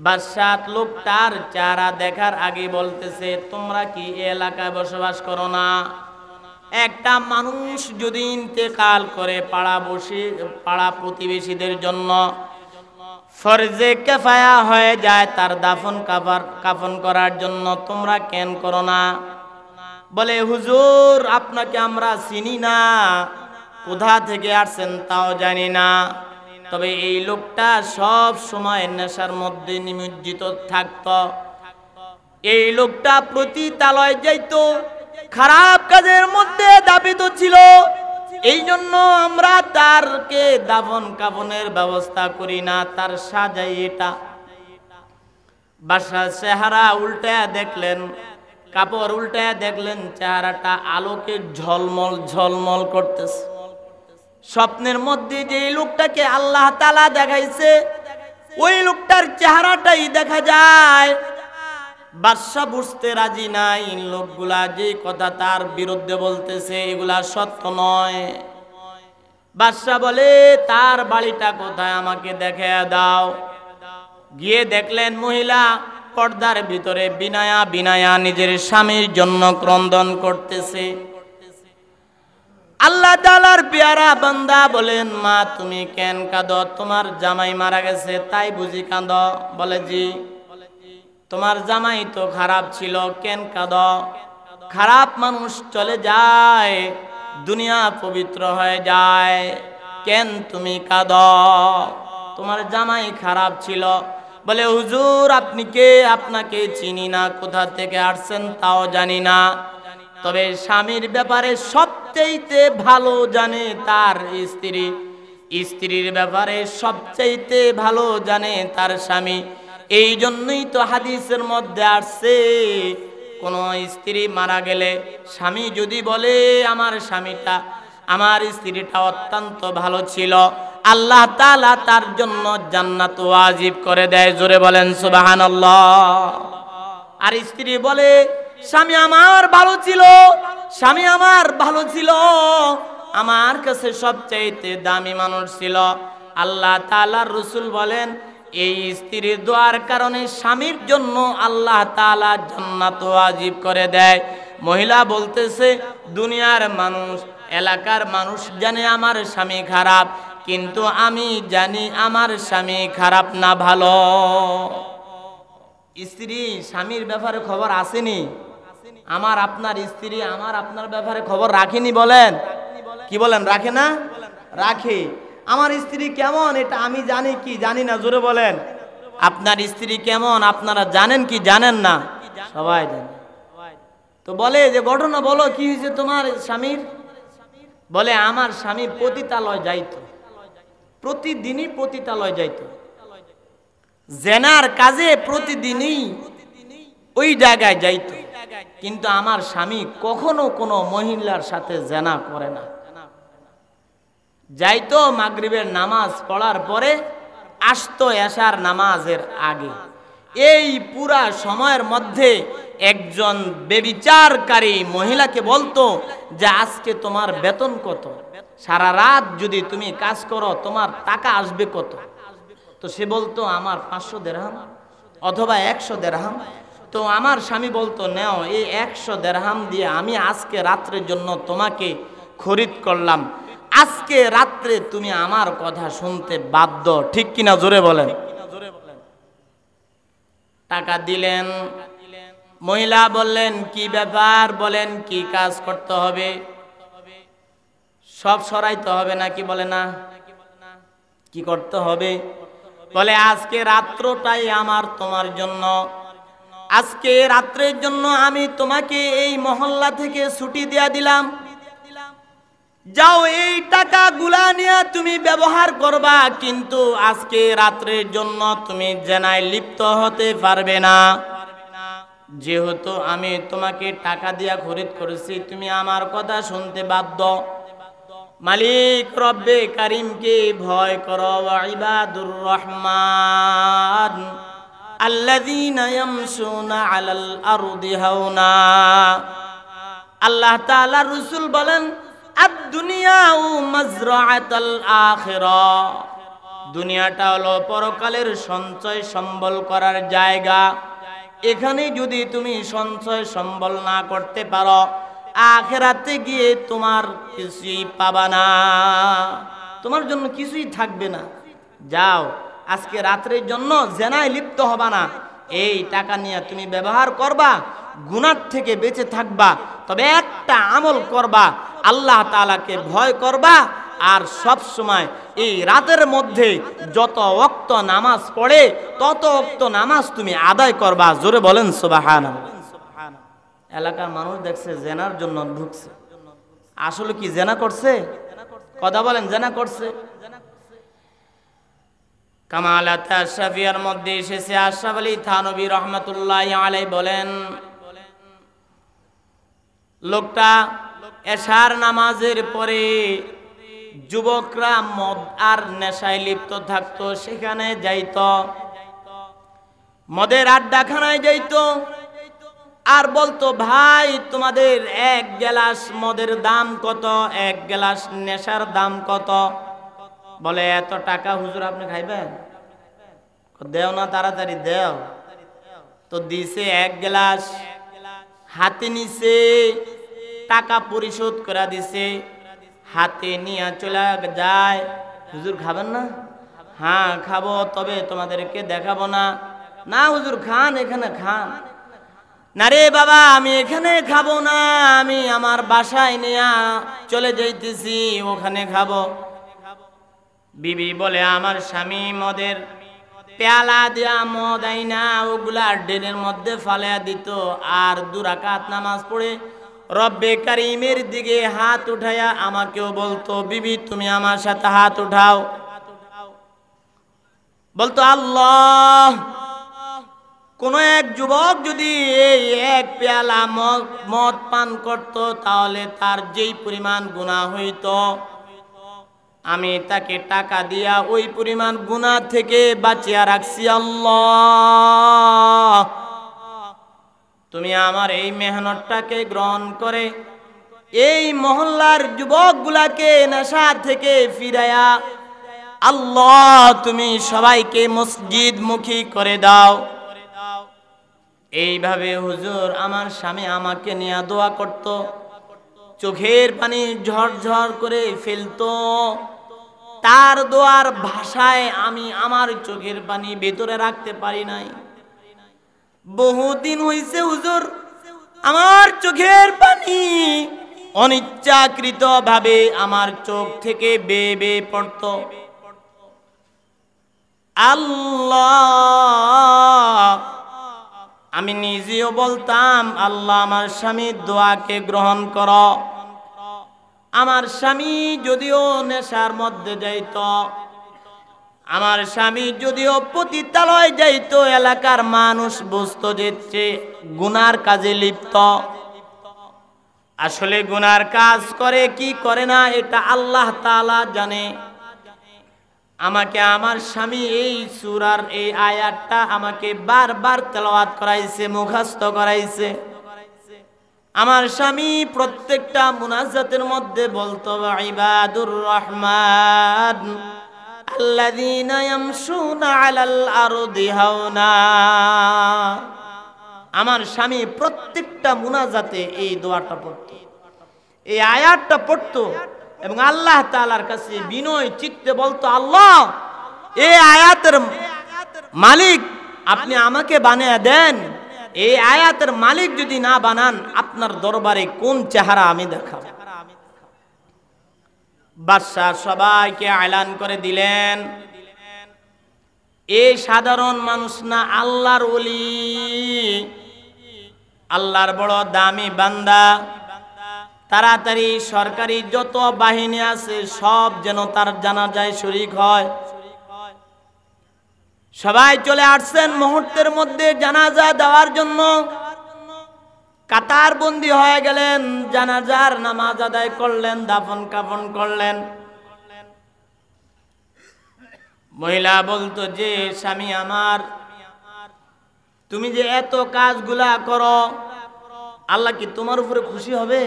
বাদশাহ লোকটার চেহারা দেখার আগে বলতেছে, তোমরা কি এলাকায় বসবাস করো না? একটা মানুষ যদি ইন্তেকাল করে পাড়া প্রতিবেশীদের জন্য ফরজে কিফায়া হয়ে যায়, তার কাফন করার জন্য তোমরা কেন করো না? বলে, হুজুর আপনাকে আমরা চিনি না, কোথা থেকে আসছেন তাও জানি না, তবে এই লোকটা সব সময় নেশার মধ্যে নিমজ্জিত থাকতো। এই লোকটা পতিতালয়ে যাইতো, খারাপ কাজের মধ্যে দাবিত ছিল, এই জন্য আমরা তারকে দাফন কাফনের ব্যবস্থা করি না, তার সাজাই এটা। বাদশাহ চেহারা উল্টায়া দেখলেন, কাপড় উল্টায়া দেখলেন, চেহারাটা আলোকে ঝলমল ঝলমল করতেছে। স্বপ্নের মধ্যে যে লোকটাকে আল্লাহ তাআলা দেখাইছে, ওই লোকটার চেহারাটাই দেখা যায়। বাদশা বুঝতে রাজি নাই, লোকগুলা যে কথা তার বিরুদ্ধে বলতেছে এগুলা সত্য নয়। বাদশা বলে, তার বাড়িটা কোথায় আমাকে দেখায়া দাও। গিয়ে দেখলেন মহিলা পর্দার ভিতরে বিনায়া বিনায়া নিজের স্বামীর জন্য ক্রন্দন করতেছে। আল্লাহ তাআলার পেয়ারা বান্দা বলেন, মা তুমি কেন কাঁদো? তোমার জামাই মারা গেছে তাই বুঝি কাঁদো? বলে, জি। তোমার জামাই তো খারাপ ছিল, কেন কাঁদো? খারাপ মানুষ চলে যায়, দুনিয়া পবিত্র হয়ে যায়, কেন তুমি কাঁদো? তোমার জামাই খারাপ ছিল। বলে, হুজুর আপনি কে? আপনাকে চিনি না, কোথা থেকে আসছেন তাও জানি না, তবে স্বামীর ব্যাপারে সবচাইতে ভালো জানে তার স্ত্রী, স্ত্রীর ব্যাপারে সবচাইতে ভালো জানে তার স্বামী। এই জন্যই তো হাদিসের মধ্যে আসছে, কোন স্ত্রী মারা গেলে স্বামী যদি বলে আমার স্বামীটা, আমার স্ত্রীটা অত্যন্ত ভালো ছিল, আল্লাহ তাআলা তার জন্য জান্নাত ওয়াজিব করে দেয়। জোরে বলেন সুবহানাল্লাহ। আর স্ত্রী বলে, স্বামী আমার ভালো ছিল, স্বামী আমার ভালো ছিল, আমার কাছে সবচাইতে দামি মানুষ ছিল। আল্লাহ তাআলার রাসূল বলেন, এই স্ত্রীর দোয়ার কারণে স্বামীর জন্য আল্লাহ তাআলা জান্নাত ওয়াজিব করে দেয়। মহিলা বলতেছে, দুনিয়ার মানুষ, এলাকার মানুষ জানে আমার স্বামী খারাপ, কিন্তু আমি জানি আমার স্বামী খারাপ না, ভালো। স্ত্রী স্বামীর ব্যাপারে খবর আসেনি? আমার আপনার স্ত্রী আমার আপনার ব্যাপারে খবর রাখেনি? বলেন, কি বলেন, রাখে না? রাখে। আমার স্ত্রী কেমন এটা আমি জানি কি জানি না? জোরে বলেন। আপনার স্ত্রী কেমন আপনারা জানেন কি জানেন না? সবাই জানে। তো বলে যে ঘটনা বলো, কি হয়েছে তোমার স্বামীর? বলে, আমার স্বামী পতিতালয় যাইতো, প্রতিদিনই পতিতালয় যাইতো, জেনার কাজে প্রতিদিনই ওই জায়গায় যাইতো, কিন্তু আমার স্বামী কখনো কোনো মহিলার সাথে জেনা করে না। যাইতো মাগরিবের নামাজ পড়ার পরে, আসতো এশার নামাজের আগে। এই পুরা সময়ের মধ্যে একজন ব্যভিচারকারী মহিলাকে বলতো যে আজকে তোমার বেতন কত, সারা রাত যদি তুমি কাজ করো তোমার টাকা আসবে কত? তো সে বলতো আমার 500 দিরহাম অথবা 100 দিরহাম। তো আমার স্বামী বলতো নাও এই 100 দিরহাম দিয়ে আমি আজকে রাত্রের জন্য তোমাকে খরিদ করলাম, আজকে রাত্রে তুমি আমার কথা শুনতে বাধ্য, ঠিক কিনা জোরে বলেন। টাকা দিলেন, মহিলা বললেন কি ব্যাপার, বলেন কি কাজ করতে হবে? সব সরাইতে হবে নাকি? বলে না। কি করতে হবে? বলে আজকে রাত্রটাই আমার তোমার জন্য, আজকে রাত্রের জন্য আমি তোমাকে এই মহল্লা থেকে ছুটি দিয়া দিলাম, যাও এই টাকা গুলা নিয়ে তুমি ব্যবহার করবা, কিন্তু আজকে রাত্রের জন্য তুমি জেনায় লিপ্ত হতে পারবে না। যেহেতু আমি তোমাকে টাকা দিয়া খরিদ করেছি, তুমি আমার কথা শুনতে বাধ্য। মালিক রব্বে কারিমকে ভয় করো, ইবাদুর রহমান আল্লাযীনা ইয়ামশুনা আলাল আরদি হাওনা। আল্লাহ তাআলা রাসূল বলেন আদ-দুনিয়াউ মাজরাআতুল আখিরাহ, দুনিয়াটা হলো পরকালের সঞ্চয় সম্বল করার জায়গা। এখানে যদি তুমি সঞ্চয় সম্বল না করতে পারো, আখিরাতে গিয়ে তোমার কিছুই পাবা না, তোমার জন্য কিছুই থাকবে না। যাও আজকে রাত্রের জন্য জেনায় লিপ্ত হবা না, এই টাকা নিয়ে তুমি ব্যবহার করবা, গুনাহ থেকে বেঁচে থাকবা, তবে একটা আমল করবা, আল্লাহ তাআলাকে ভয় করবা, আর সব সময় এই রাতের মধ্যে যত ওয়াক্ত নামাজ পড়ে তত ওয়াক্ত নামাজ তুমি আদায় করবা। জোরে বলেন সুবহানাল্লাহ। এলাকার মানুষ দেখছে জেনার জন্য ঢুকছে, আসলে কি জেনা করছে? কথা বলেন, জেনা করছে। কামালাত আশরাফিয়ার মধ্যে এসেছে, আশরাফ আলী থানভী রহমাতুল্লাহি আলাইহি বলেন, লোকটা এশার নামাজের পরে যুবকরা মদ আর নেশায় লিপ্ত থাকতো, সেখানে যাইতো, মদের আড্ডাখানায় যাইতো, আর বলতো ভাই তোমাদের 1 গ্লাস মদের দাম কত, 1 গ্লাস নেশার দাম কত? বলে এত টাকা হুজুর আপনি খাইবেন? দেও না, তাড়াতাড়ি দেও। তো দিছে 1 গ্লাস, হাতে নিছে, টাকা পরিশোধ করে দিছে, হাতে নিয়ে চলে যায়। হুজুর খাবেন না? হ্যাঁ খাবো, তবে তোমাদেরকে দেখাবো না। না হুজুর খান, এখানে খান। না রে বাবা আমি এখানে খাবো না, আমি আমার বাসায় নিয়ে চলে যাইতেছি, ওখানে খাবো। বিবি বলে আমার স্বামী মদের পেয়ালা দিয়া মদ আইনা ওগুলা ড্রেনের মধ্যে ফালাইয়া দিত, আর 2 রাকাত নামাজ পড়ে রব্বে কারিমের দিকে হাত উঠাইয়া আমাকেও বলতো বিবি তুমি আমার সাথে হাত উঠাও। বলতো আল্লাহ, কোন এক যুবক যদি এই 1 পেয়ালা মদ পান করত, তাহলে তার যেই পরিমাণ গুনাহ হইতো, আমি তাকে টাকা দিয়া ওই পরিমাণ গুনাহ থেকে বাঁচিয়ে রাখছি। আল্লাহ তুমি আমার এই মেহনতটাকে গ্রহণ করে এই মহল্লার যুবকগুলাকে নেশা থেকে ফিরায়া আল্লাহ তুমি সবাইকে মসজিদ মুখী করে দাও। এইভাবে হুজুর আমার স্বামী আমাকে নিয়ে দোয়া করত, চোখের পানি ঝরঝর করে ফেলতো। তার দোয়ার ভাষায় আমি আমার চোখের পানি ভেতরে রাখতে পারি নাই। বহুদিন হইছে হুজুর আমার চোখের পানি অনিচ্ছাকৃত ভাবে আমার চোখ থেকে বেয়ে বেয়ে পড়ত। আল্লাহ আমি নিজেও বলতাম আল্লাহ আমার স্বামীর দোয়াকে গ্রহণ করো। আমার স্বামী যদিও নেশার মধ্যে যাইত, আমার স্বামী যদিও পতিতালয় যাইত, এলাকার মানুষ বুঝতো যে গুনার কাজে লিপ্ত। আসলে গুনার কাজ করে কি করে না এটা আল্লাহ তাআলা জানে। আমাকে আমার স্বামী এই সূরার এই আয়াতটা আমাকে বারবার তেলাওয়াত করাইছে, মুখস্থ করাইছে। আমার স্বামী প্রত্যেকটা মুনাজাতের মধ্যে বলতো ইবাদুর রহমান আল্লাযীনা ইয়ামশুনা আলাল আরদি হাওনা। আমার স্বামী প্রত্যেকটা মুনাজাতে এই দোয়াটা পড়তো, এই আয়াতটা পড়তো এবং আল্লাহ তাআলার কাছে বিনয় চিত্তে বলতো, আল্লাহ এই আয়াতের মালিক আপনি আমাকে বানিয়ে দেন। এই আয়াতের মালিক যদি না বানান আপনার দরবারে কোন চেহারা আমি দেখাবো। বাদশাহ সবাইকে এলান করে দিলেন, এই সাধারণ মানুষ না, আল্লাহর ওলি, আল্লাহর বড় দামি বান্দা। তাড়াতাড়ি সরকারি যত বাহিনী আছে সব যেন তার জানাজায় শরীক হয়। সবাই চলে আসছেন মুহূর্তের মধ্যে জানাজা দেওয়ার জন্য। কাতার বন্দী হয়ে গেলেন, জানাজার নামাজ আদায় করলেন, দাফন কাফন করলেন। মহিলা বলতো যে স্বামী আমার, তুমি যে এত কাজগুলা করো আল্লাহ কি তোমার উপরে খুশি হবে?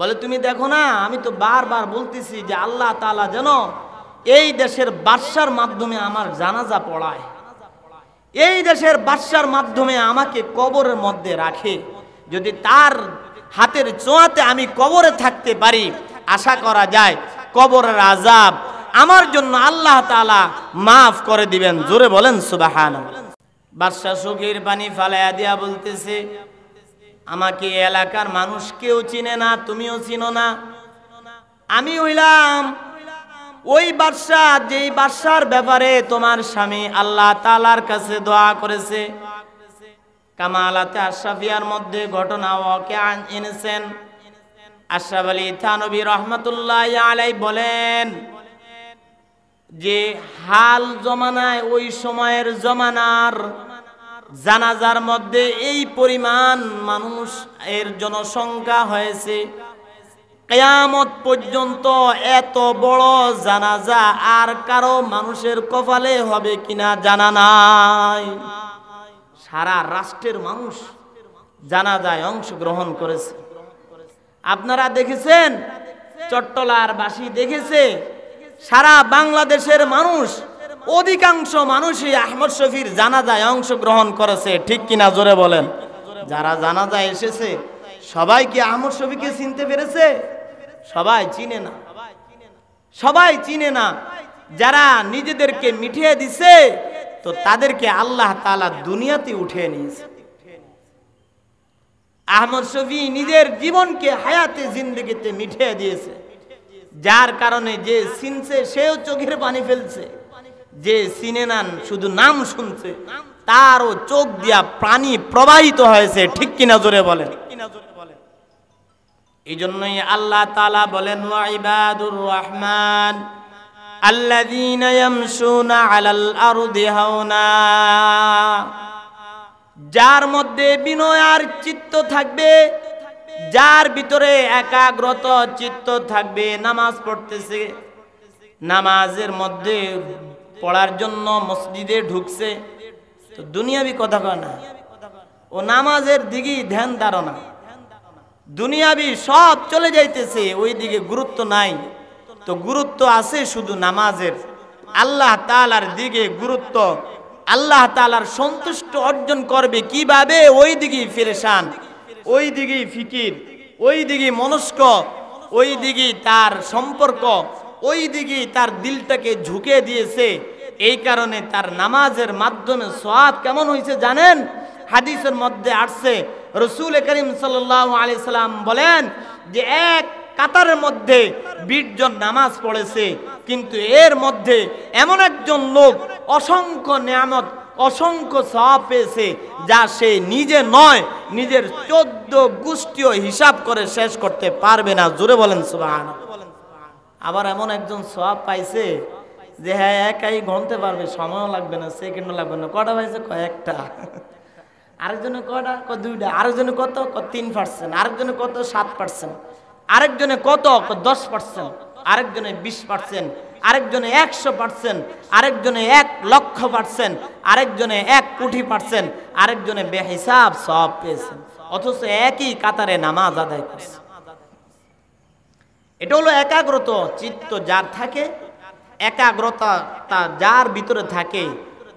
বলে তুমি দেখো না, আমি তো বারবার বলতেছি যে আল্লাহ তাআলা যেন এই দেশের বাদশার মাধ্যমে আমার জানাজা পড়ায়, এই দেশের বাদশার মাধ্যমে আমাকে কবরের মধ্যে রাখে। যদি তার হাতের ছোঁয়াতে আমি কবরে থাকতে পারি, আশা করা যায় কবরের আযাব আমার জন্য আল্লাহ তাআলা মাফ করে দিবেন। জোরে বলেন সুবহানাল্লাহ। বাদশা চোখের পানি ফালাইয়া দিয়া বলতেছে, আমাকে এলাকার মানুষ কেউ চিনে না, তুমিও চিনো না। আমি হইলাম ওই বাদশা, যেই বাদশার ব্যাপারে তোমার স্বামী আল্লাহ তাআলার কাছে দোয়া করেছে। কামালাতে আশরাফিয়ার মধ্যে ঘটনা ওয়াকিয়া এনেছেন। আশরাফ আলী থানভী রহমাতুল্লাহি আলাইহি বলেন যে হাল জমানায়, ওই সময়ের জমানার জানাজার মধ্যে এই পরিমাণ মানুষ এর জনসংখ্যা হয়েছে, কিয়ামত পর্যন্ত এত বড় জানাজা আর কারো মানুষের কপালে হবে কিনা জানা নাই। সারা রাষ্ট্রের মানুষ জানাজায় অংশগ্রহণ করেছে। আপনারা দেখেছেন, চট্টলার বাসী দেখেছে, সারা বাংলাদেশের মানুষ, অধিকাংশ মানুষই আহমদ শফির জানাজায় অংশগ্রহণ করেছে, ঠিক কিনা জোরে বলেন। যারা জানাজায় এসেছে সবাই কি আহমদ শফিকে চিনতে পেরেছে? সবাই চিনে না, সবাই চিনে না। যারা নিজেদেরকে মিটিয়ে দিছে তো তাদেরকে আল্লাহ তাআলা দুনিয়াতে উঠিয়ে নিয়েছে। আহমদ শফি নিজের জীবনকে হায়াতে জিন্দেগিতে মিটিয়ে দিয়েছে, যার কারণে যে চিনছে সেও চোখের পানি ফেলছে, যে চিনে না শুধু নাম শুনছে তারও চোখ দিয়া পানি প্রবাহিত হয়েছে, ঠিক কিনা জোরে বলেন। এই জন্যই আল্লাহ তাআলা বলেন ওয়া ইবাদুর রহমান আল্লাযীনা ইয়ামশুনা আলাল আরদি হাওনা। যার মধ্যে বিনয় আর চিত্ত থাকবে, যার ভিতরে একাগ্রত চিত্ত থাকবে, নামাজ পড়তেছে, নামাজের মধ্যে পড়ার জন্য মসজিদে ঢুকছে, তো দুনিয়াবি কথা কয় না, ও নামাজের দিকেই ধ্যান ধারণা, দুনিয়াবি সব চলে যাইতেছে, ওই দিকে গুরুত্ব নাই। তো গুরুত্ব আছে শুধু নামাজের, আল্লাহ তাআলার দিকে গুরুত্ব, আল্লাহ তাআলার সন্তুষ্ট অর্জন করবে কিভাবে, ওই দিকেই পেরেশান, ওই দিকেই ফিকির, ওই দিকেই মনস্ক, ওই দিকেই তার সম্পর্ক, ওই দিকেই তার দিলটাকে ঝুঁকে দিয়েছে। এই কারণে তার নামাজের মাধ্যমে সওয়াব কেমন হয়েছে জানেন? হাদিসের মধ্যে আসছে, রাসূল করিম সাল্লাল্লাহু আলাইহি সাল্লাম বলেন যে এক কাতারের মধ্যে 20 জন নামাজ পড়েছে, কিন্তু এর মধ্যে এমন একজন লোক অসংখ্য নিয়ামত, অসংখ্য সওয়াব পেয়েছে, যা সে নিজে নয়, নিজের 14 গোষ্ঠীও হিসাব করে শেষ করতে পারবে না। জোরে বলেন সুবহানাল্লাহ। আবার এমন একজন সওয়াব পাইছে যে হ্যাঁ একাই গণতে পারবে, সময়ও লাগবে না, সেকেন্ডও লাগবে না। কটা পাইছে? কয়েকটা। আরেকজনে কটা? 2টা। আরেকজনে কত? 3%। আরেকজনে কত? 7%। আরেকজনে কত? 10%। আরেকজনে 20%। আরেকজনে 100%, আরেকজনে 1,00,000%, আরেকজনে 1,00,00,000%, আরেকজনে বেহিসাব সওয়াব পেয়েছেন, অথচ একই কাতারে নামাজ আদায় করছে। এটা হলো একাগ্রত চিত্ত যার থাকে, একাগ্রতা যার ভিতরে থাকে,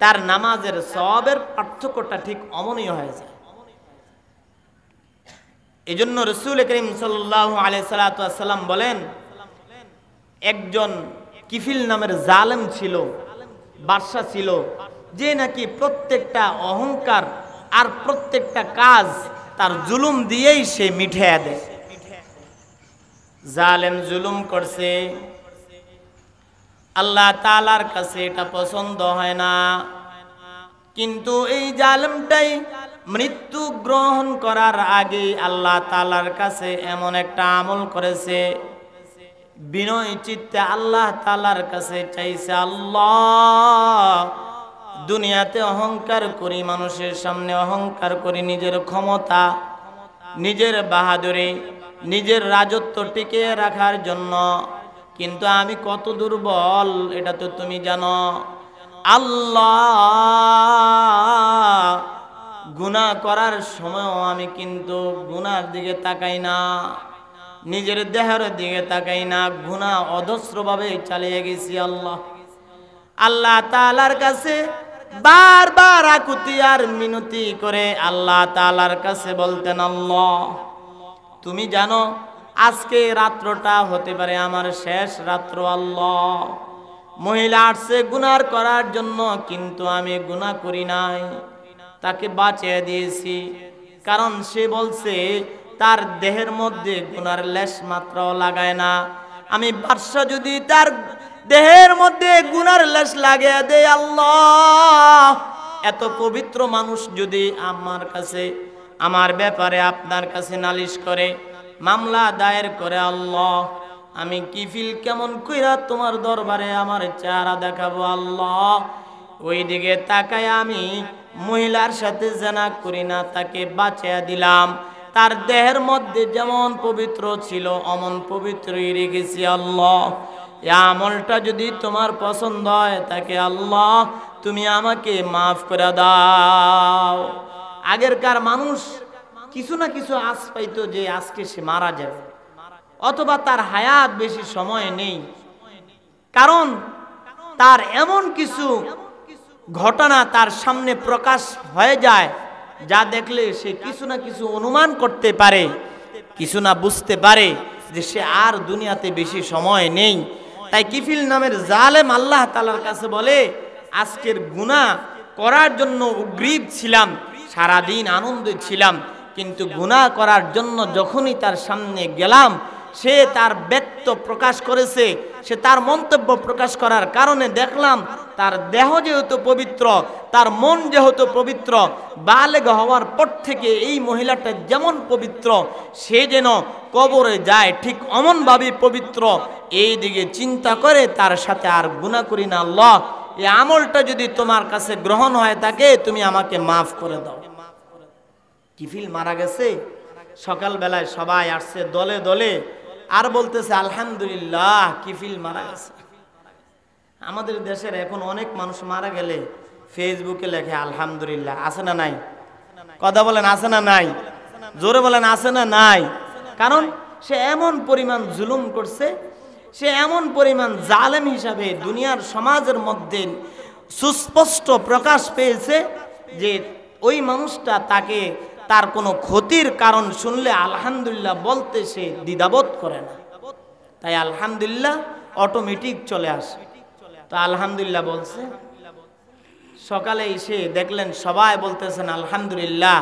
তার নামাজের সওয়াবের পার্থক্যটা ঠিক অমনীয় হয়ে যায়। এজন্য রাসূল করিম সাল্লাল্লাহু আলাইহি সাল্লাম বলেন, একজন কিফিল নামের জালেম ছিল, বাদশা ছিল, যে নাকি প্রত্যেকটা অহংকার আর প্রত্যেকটা কাজ তার জুলুম দিয়েই সে মিটিয়ে দেয়। জালেম জুলুম করছে, আল্লাহ তাআলার কাছে এটা পছন্দ হয় না, কিন্তু এই জালেমটাই মৃত্যু গ্রহণ করার আগে আল্লাহ তাআলার কাছে এমন একটা আমল করেছে, বিনয় চিত্তে আল্লাহ তাআলার কাছে চাইছে, আল্লাহ দুনিয়াতে অহংকার করি, মানুষের সামনে অহংকার করি নিজের ক্ষমতা, নিজের বাহাদুরি, নিজের রাজত্ব টিকিয়ে রাখার জন্য, কিন্তু আমি কত দুর্বল এটা তো তুমি জানো। আল্লাহ গুনাহ করার সময়ও আমি কিন্তু গুনার দিকে তাকাই না, নিজের দেহের দিকে তাকাই না, গুনাহ অজস্রভাবে চালিয়ে গেছি। আল্লাহ তাআলার কাছে বারবার আকুতি আর মিনতি করে আল্লাহ তাআলার কাছে বলতেন, আল্লাহ তুমি জানো আজকে রাত্রটা হতে পারে আমার শেষ রাত্র, আল্লাহ মহিলা আসছে গুনাহ করার জন্য, কিন্তু আমি গুনাহ করি নাই, তাকে বাঁচিয়ে দিয়েছি, কারণ সে বলছে তার দেহের মধ্যে গুনার লেশ মাত্রাও লাগায় না। আমি বাদশা যদি তার দেহের মধ্যে গুনার লেশ লাগিয়ে দেয়, আল্লাহ এত পবিত্র মানুষ যদি আমার কাছে আমার ব্যাপারে আপনার কাছে নালিশ করে, মামলা দায়ের করে, আল্লাহ আমি কিফিল কেমন কইরা তোমার দরবারে আমার চেহারা দেখাবো। আল্লাহ ওই দিকে তাকায় আমি মহিলার সাথে জিনা করি না, তাকে বাঁচিয়ে দিলাম, তার দেহের মধ্যে যেমন পবিত্র ছিল অমন পবিত্রই রেখেছি। আল্লাহ এই আমলটা যদি তোমার পছন্দ হয় তাকে আল্লাহ তুমি আমাকে মাফ করে দাও। আগেরকার মানুষ কিছু না কিছু আশ পাইতো যে আজকে সে মারা যাবে, অথবা তার হায়াত বেশি সময় নেই, কারণ তার এমন কিছু ঘটনা তার সামনে প্রকাশ হয়ে যায় যা দেখলে সে কিছু না কিছু অনুমান করতে পারে, কিছু না বুঝতে পারে যে সে আর দুনিয়াতে বেশি সময় নেই। তাই কিফিল নামের জালেম আল্লাহ তাআলার কাছে বলে, আজকের গুনাহ করার জন্য উগ্রীব ছিলাম, সারাদিন আনন্দে ছিলাম, কিন্তু গুনাহ করার জন্য যখনই তার সামনে গেলাম সে তার ব্যক্ত প্রকাশ করেছে, সে তার মন্তব্য প্রকাশ করার কারণে দেখলাম তার দেহ যেহেতু পবিত্র, তার মন যেহেতু পবিত্র, বালেগ হওয়ার পর থেকে এই মহিলাটা যেমন পবিত্র, সে যেন কবরে যায় ঠিক অমনভাবে পবিত্র। এই দিকে চিন্তা করে তার সাথে আর গুনাহ করি না। আল্লাহ এই আমলটা যদি তোমার কাছে গ্রহণ হয় থাকে তুমি আমাকে মাফ করে দাও। কিফিল মারা গেছে, সকালবেলায় সবাই আসছে দলে দলে আর বলতেছে আলহামদুলিল্লাহ কিফিল মারা গেছে। আমাদের দেশের এখন অনেক মানুষ মারা গেলে ফেসবুকে লেখে আলহামদুলিল্লাহ, আছে না নাই? কথা বলেন আছে না নাই? জোরে বলেন আছে না নাই? কারণ সে এমন পরিমাণ জুলুম করছে, সে এমন পরিমাণ জালেম হিসাবে দুনিয়ার সমাজের মধ্যে সুস্পষ্ট প্রকাশ পেয়েছে যে ওই মানুষটা তাকে তার কোনো ক্ষতির কারণ শুনলে আলহামদুলিল্লাহ বলতে সে দ্বিধাবোধ করে না, তাই আলহামদুলিল্লাহ অটোমেটিক চলে আসে। তো আলহামদুলিল্লাহ বলছে, সকালে এসে দেখলেন সবাই বলতেছেন আলহামদুলিল্লাহ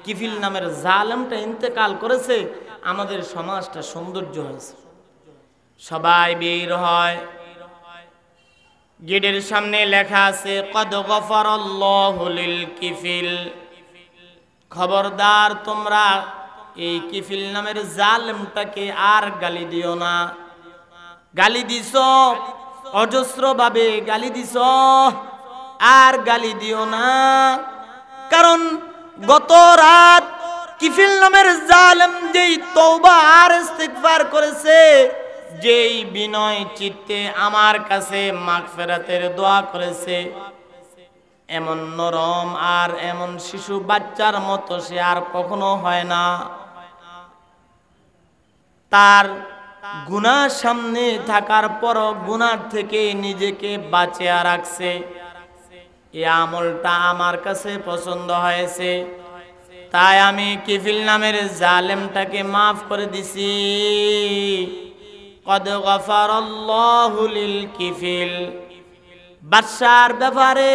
কিফিল নামের জালেমটা ইন্তেকাল করেছে, আমাদের সমাজটা সৌন্দর্য হয়েছে। সবাই বের হয়, গেটের সামনে লেখা আছে কদ গফারাল্লাহু লিল কিফিল, খবরদার তোমরা এই কিফিল নামের জালেমটাকে আর গালি দিও না। গালি দিছ অজস্রভাবে, গালি দিছ আর গালি দিও না, কারণ গত রাত কিফিল নামের জালেম যেই তওবা আর ইস্তিগফার করেছে, যেই বিনয় চিত্তে আমার কাছে মাগফিরাতের দোয়া করেছে, এমন নরম আর এমন শিশু বাচ্চার মতো সে আর কখনো হয় না। তার গুনাহ সামনে থাকার পরও গুনাহ থেকে নিজেকে বাঁচিয়ে রাখছে। এই আমলটা আমার কাছে পছন্দ হয়েছে, তাই আমি কিফিল নামের জালেমটাকে মাফ করে দিছি। কদ গফারাল্লাহু লিল কিফিল। বাদশার ব্যাপারে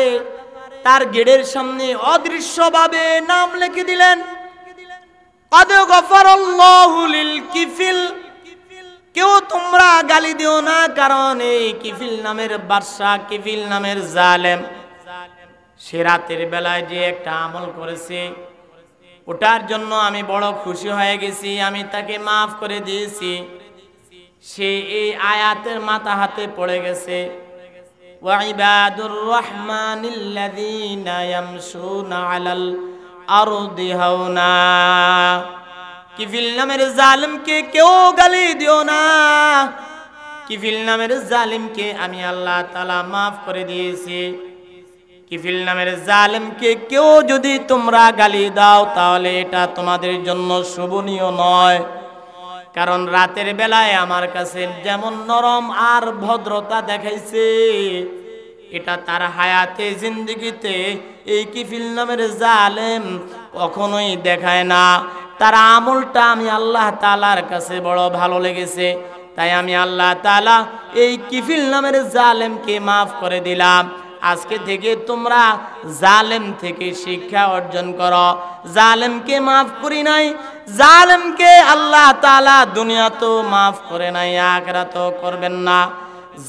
তার গেটের সামনে অদৃশ্যভাবে নাম লিখে দিলেন, কদ গফারাল্লাহু লিল কিফিল। কেউ তোমরা গালি দিও না, কারণ এই কিফিল নামের বাদশা, কিফিল নামের জালেম সে রাতের বেলায় যে একটা আমল করেছে, ওটার জন্য আমি বড় খুশি হয়ে গেছি, আমি তাকে মাফ করে দিয়েছি। সে এই আয়াতের মাথা হাতে পড়ে গেছে, ওয়াইবাদুর রহমানিল্লাযীনা ইয়ামশুনা আলাল আরদি হাওনা। কিফিল নামের জালিমকে কেউ গালি দিও না, কিফিল নামের জালিমকে আমি আল্লাহ তাআলা মাফ করে দিয়েছি। কিফিল নামের জালিমকে কেউ যদি তোমরা গালি দাও তাহলে এটা তোমাদের জন্য শোভনীয় নয়, কারণ রাতের বেলায় আমার কাছে যেমন নরম আর ভদ্রতা দেখাইছে, এটা তার হায়াতে জিন্দেগিতে এই কিফিল নামের জালেম কখনোই দেখায় না। তার আমলটা আমি আল্লাহ তাআলার কাছে বড় ভালো লেগেছে, তাই আমি আল্লাহ তাআলা এই কিফিল নামের জালেমকে মাফ করে দিলাম। আজকে থেকে তোমরা জালেম থেকে শিক্ষা অর্জন করো। জালেমকে মাফ করি নাই, জালেমকে আল্লাহ তাআলা দুনিয়াতেও মাফ করে নাই, আখিরাতেও করবেন না।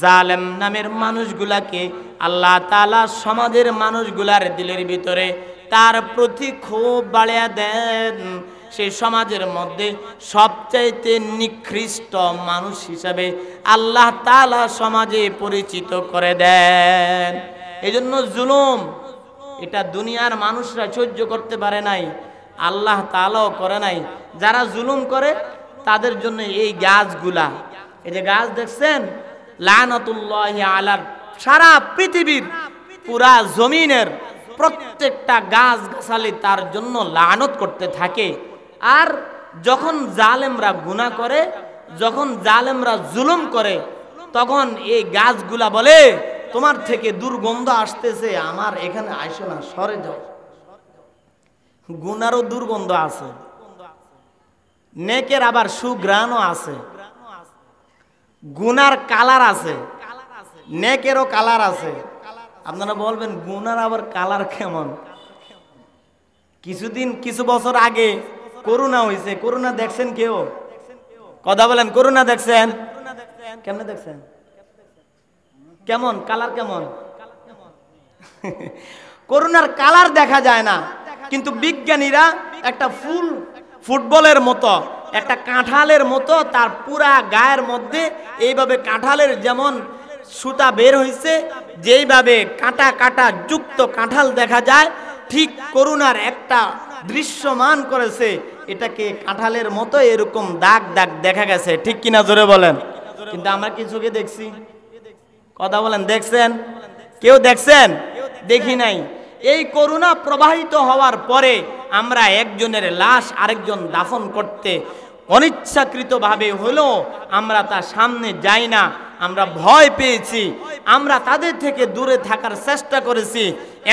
জালেম নামের মানুষগুলাকে আল্লাহ তাআলা সমাজের মানুষগুলার দিলের ভিতরে তার প্রতি ক্ষোভ বাড়িয়ে দেন। সেই সমাজের মধ্যে সবচাইতে নিকৃষ্ট মানুষ হিসাবে আল্লাহ তাআলা সমাজে পরিচিত করে দেন। এজন্য জুলুম এটা দুনিয়ার মানুষরা সহ্য করতে পারে নাই, আল্লাহ তাআলাও করে নাই। যারা জুলুম করে তাদের জন্য এই গাছগুলা, এই যে গাছ দেখছেন, লানাতুল্লাহি আলার, সারা পৃথিবীর পুরা জমিনের প্রত্যেকটা গাছ গাছালি তার জন্য লানত করতে থাকে। আর যখন জালেমরা গুনাহ করে, যখন জালেমরা জুলুম করে, তখন এই গাছগুলা বলে তোমার থেকে দুর্গন্ধ আসতেছে, আমার এখানে আইসো না, সরে যাও। গুনারও দুর্গন্ধ আছে, নেকের আবার সুঘ্রাণও আছে। গুনার কালার আছে, নেকেরও কালার আছে। আপনারা বলবেন গুনার আবার কালার কেমন? কিছু বছর আগে করোনা হয়েছে, করোনা দেখছেন কেউ? কথা বলেন, করোনা দেখছেন? কেমনে দেখছেন? কেমন কালার, কেমন? করোনার কালার দেখা যায় না, কিন্তু বিজ্ঞানীরা একটা ফুটবলের মতো, একটা কাঁঠালের মতো তার পুরা গায়ের মধ্যে এইভাবে কাঁঠালের যেমন সুতা বের হয়েছে, যেইভাবে কাঁটা কাঁটা যুক্ত কাঁঠাল দেখা যায়, ঠিক করোনার একটা দৃশ্যমান করেছে, এটাকে কাঁঠালের মতো এরকম দাগ দাগ দেখা গেছে। ঠিক কিনা জোরে বলেন? কিন্তু আমরা কি চোখে দেখছি? কথা বলেন, দেখছেন? কেউ দেখছেন? দেখি নাই। এই করোনা প্রবাহিত হওয়ার পরে আমরা একজনের লাশ আরেকজন দাফন করতে অনিচ্ছাকৃতভাবে হলেও আমরা তার সামনে যাই না, আমরা ভয় পেয়েছি, আমরা তাদের থেকে দূরে থাকার চেষ্টা করেছি।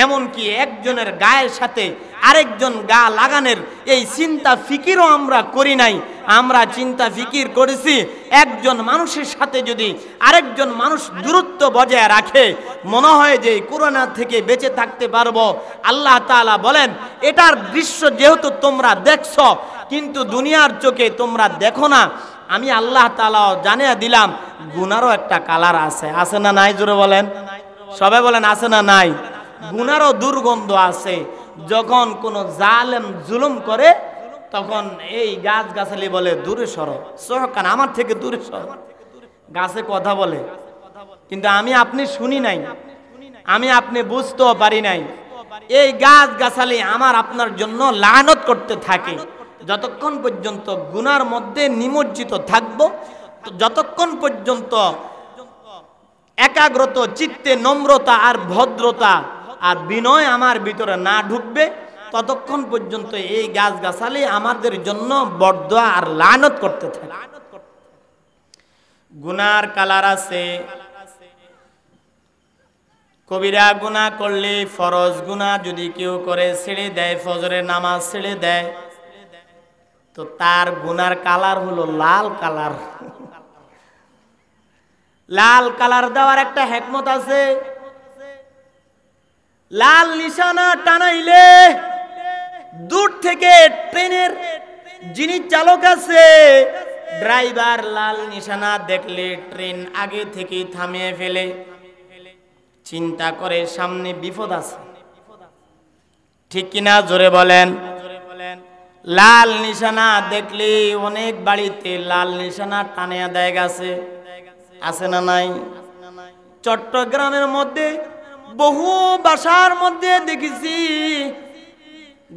এমনকি একজনের গায়ের সাথে আরেকজন গা লাগানোর এই চিন্তা ফিকিরও আমরা করি নাই। আমরা চিন্তা ফিকির করেছি একজন মানুষের সাথে যদি আরেকজন মানুষ দূরত্ব বজায় রাখে, মনে হয় যে করোনা থেকে বেঁচে থাকতে পারবো। আল্লাহ তাআলা বলেন, এটার দৃশ্য যেহেতু তোমরা দেখছো, কিন্তু দুনিয়ার চোখে তোমরা দেখো না। আমি আল্লাহ তাআলাও জানিয়ে দিলাম গুনারও একটা কালার আছে। আছে না নাই? জোরে বলেন, সবাই বলেন, আছে না নাই? গুনারও দুর্গন্ধ আছে। যখন কোনো জালেম জুলুম করে, তখন এই গাছ গাছালি বলে দূরে সরো, সহকান আমার থেকে দূরে সরো। গাছে কথা বলে, কিন্তু আমি আপনি শুনি নাই, আমি আপনি বুঝতেও পারি নাই। এই গাছ গাছালি আমার আপনার জন্য লানত করতে থাকে। যতক্ষণ পর্যন্ত গুনার মধ্যে নিমজ্জিত থাকবো, যতক্ষণ পর্যন্ত একাগ্রত চিত্তে নম্রতা আর ভদ্রতা আর বিনয় আমার ভিতরে না ঢুকবে, ততক্ষণ পর্যন্ত এই গাছগাছালি আমাদের জন্য বরদোয়া আর লানত করতে থাকে। গুনার কালার আছে। কবিরা গুনাহ করলে, ফরজ গুনাহ যদি কেউ করে ছেড়ে দেয়, ফজরের নামাজ ছেড়ে দেয়, তো তার গুনার কালার হলো লাল কালার। লাল কালার দেওয়ার একটা হিকমত আছে। লাল নিশানা টানাইলে দূর থেকে ট্রেনের যিনি চালক আছে, ড্রাইভার লাল নিশানা দেখলে ট্রেন আগে থেকে থামিয়ে ফেলে, চিন্তা করে সামনে বিপদ আছে। ঠিক কিনা জোরে বলেন। লাল নিশানা দেখলে অনেক বাড়িতে লাল নিশানা টানিয়া দেয় গেছে, আছে না নাই? চট্টগ্রামের মধ্যে বহু বাসার মধ্যে দেখেছি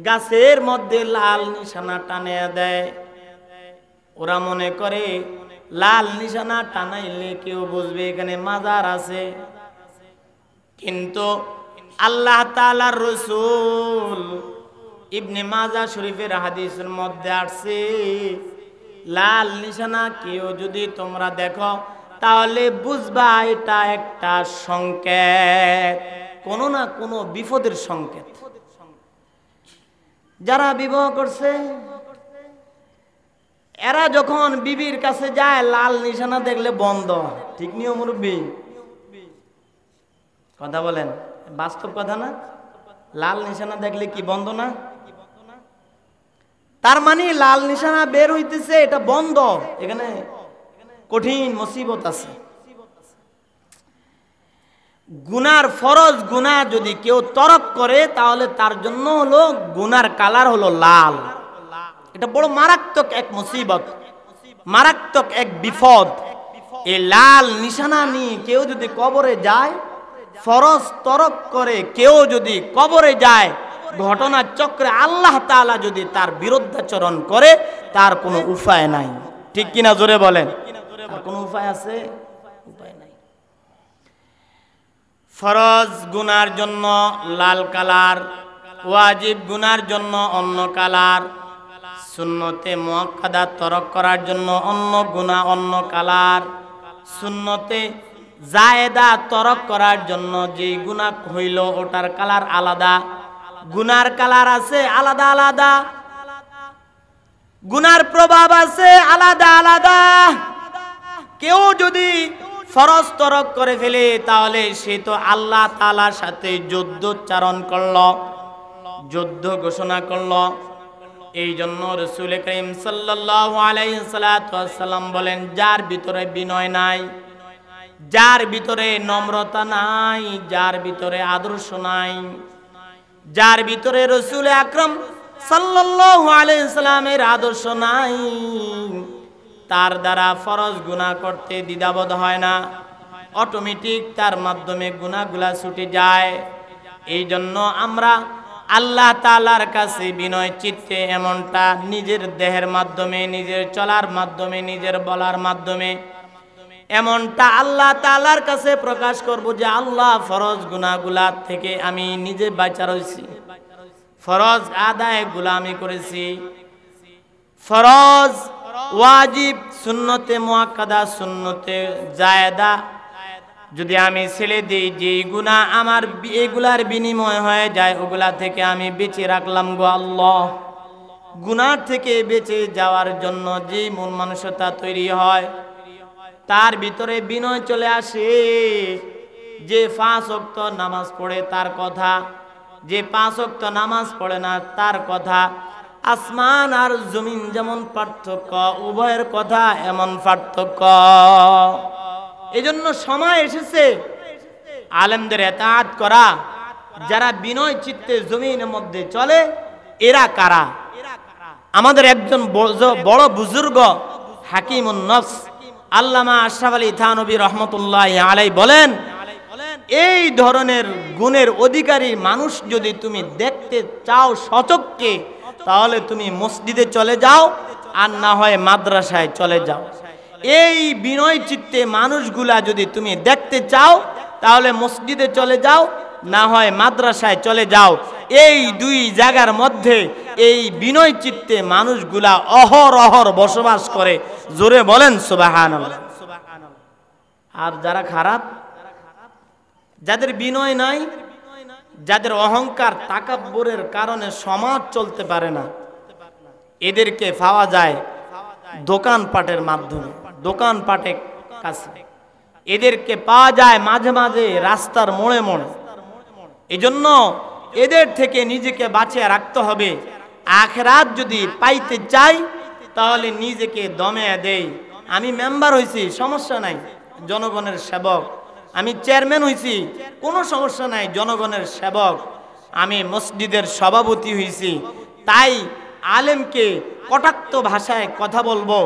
গাছের মধ্যে লাল নিশানা টানিয়া দেয়। ওরা মনে করে লাল নিশানা টানাইলে কেউ বুঝবে এখানে মাজার আছে, কিন্তু আল্লাহ তাআলার রাসূল ইবনে মাজাহ শরীফের হাদিসের মধ্যে আসছে, লাল নিশানা কেউ যদি তোমরা দেখো তাহলে বুঝবা এটা একটা সংকেত, কোনো না কোনো বিপদের সংকেত। যারা বিবাহ করছে এরা যখন বিবির কাছে যায় লাল নিশানা দেখলে বন্ধ। ঠিক নিয়ম মুরব্বী, কথা বলেন, বাস্তব কথা না? লাল নিশানা দেখলে কি বন্ধ না? তার মানে লাল নিশানা বের হইতেছে, এটা বন্ধ, এখানে কঠিন মুসিবত আছে। গুনার ফরজ গুনাহ যদি কেউ তরক করে তাহলে তার জন্য হলো গুনার কালার হলো লাল। এটা বড় মারাত্মক এক মুসিবত, মারাত্মক এক বিপদ। এই লাল নিশানা নিয়ে কেউ যদি কবরে যায়, ফরজ তরক করে কেউ যদি কবরে যায়, ঘটনা চক্রে আল্লাহ তাআলা যদি তার বিরুদ্ধাচরণ করে, তার কোনো উপায় নাই। ঠিক কিনা জোরে বলেন। আর কোনো উপায় আছে? উপায় নাই। ফরজ গুনার জন্য লাল কালার, ওয়াজিব গুনার জন্য অন্য কালার, সুন্নতে মুআক্কাদা তরক করার জন্য অন্য গুনাহ অন্য কালার, সুন্নতে জায়েদা তরক করার জন্য যে গুনাহ হইল ওটার কালার আলাদা। গুনার কালার আছে আলাদা আলাদা, গুনার প্রভাব আছে আলাদা আলাদা। কেউ যদি ফরজ তরক করে ফেলে তাহলে সে তো আল্লাহ তাআলার সাথে যুদ্ধোচ্চারণ করল, যুদ্ধ ঘোষণা করল। এই জন্য রাসূল করিম সাল্লাল্লাহু আলাইহি সাল্লাম বলেন, যার ভিতরে বিনয় নাই, যার ভিতরে নম্রতা নাই, যার ভিতরে আদর্শ নাই, যার ভিতরে রাসূল আকরাম সাল্লাল্লাহু আলাইহি সাল্লামের আদর্শ নাই, তার দ্বারা ফরজ গুনাহ করতে দ্বিধাবোধ হয় না, অটোমেটিক তার মাধ্যমে গুনাহগুলা ছুটে যায়। এই জন্য আমরা আল্লাহ তাআলার কাছে বিনয় চিত্তে এমনটা নিজের দেহের মাধ্যমে, নিজের চলার মাধ্যমে, নিজের বলার মাধ্যমে এমনটা আল্লাহ তাআলার কাছে প্রকাশ করব যে আল্লাহ ফরজ গুনাহগুলা থেকে আমি নিজে বাঁচা রয়েছি, ফরজ আদায় গোলামি করেছি, ফরজ ওয়াজিব সুন্নতে মুআক্কাদা সুন্নতে জায়েদা যদি আমি ছেড়ে দিই, যে গুনাহ আমার এগুলার বিনিময় হয়ে যায় ওগুলা থেকে আমি বেঁচে রাখলাম গো আল্লাহ। গুনাহ থেকে বেঁচে যাওয়ার জন্য যে মন মানসিকতা তৈরি হয়, তার ভিতরে বিনয় চলে আসে। যে 5 ওয়াক্ত নামাজ পড়ে তার কথা, যে 5 ওয়াক্ত নামাজ পড়ে না তার কথা, আসমান আর জমিন যেমন পার্থক্য, উভয়ের কথা এমন পার্থক্য। এজন্য সময় এসেছে আলেমদের ইতাআত করা। যারা বিনয় চিত্তে জমিনের মধ্যে চলে এরা কারা? আমাদের একজন বড় বুজুর্গ হাকিমুন নফস আল্লামা আশরাফ আলী থানভী রহমতুল্লাহি আলাইহি বলেন, এই ধরনের গুণের অধিকারী মানুষ যদি তুমি দেখতে চাও সচক্ষে, তাহলে তুমি মসজিদে চলে যাও আর না হয় মাদ্রাসায় চলে যাও। এই বিনয় চিত্তে মানুষগুলা যদি তুমি দেখতে চাও তাহলে মসজিদে চলে যাও, না হয় মাদ্রাসায় চলে যাও। এই দুই জায়গার মধ্যে এই বিনয় চিত্তে মানুষগুলা অহরহ বসবাস করে। জোরে বলেন সুবহানাল্লাহ। আর যারা খারাপ, যাদের বিনয় নাই, যাদের অহংকার তাকাব্বুরের কারণে সমাজ চলতে পারে না, এদেরকে পাওয়া যায় দোকানপাটের মাধ্যমে, দোকানপাটের কাছে এদেরকে পাওয়া যায় মাঝে মাঝে রাস্তার মোড়ে মোড়ে। এজন্য এদের থেকে নিজেকে বাঁচিয়ে রাখতে হবে। আখিরাত যদি পাইতে চাই তাহলে নিজেকে দমে দেই। আমি মেম্বার হইছি, সমস্যা নাই, জনগণের সেবক। আমি চেয়ারম্যান হইছি, কোনো সমস্যা নাই, জনগণের সেবক। আমি মসজিদের সভাপতি হইছি, তাই আলেমকে কটাক্ত ভাষায় কথা বলবো,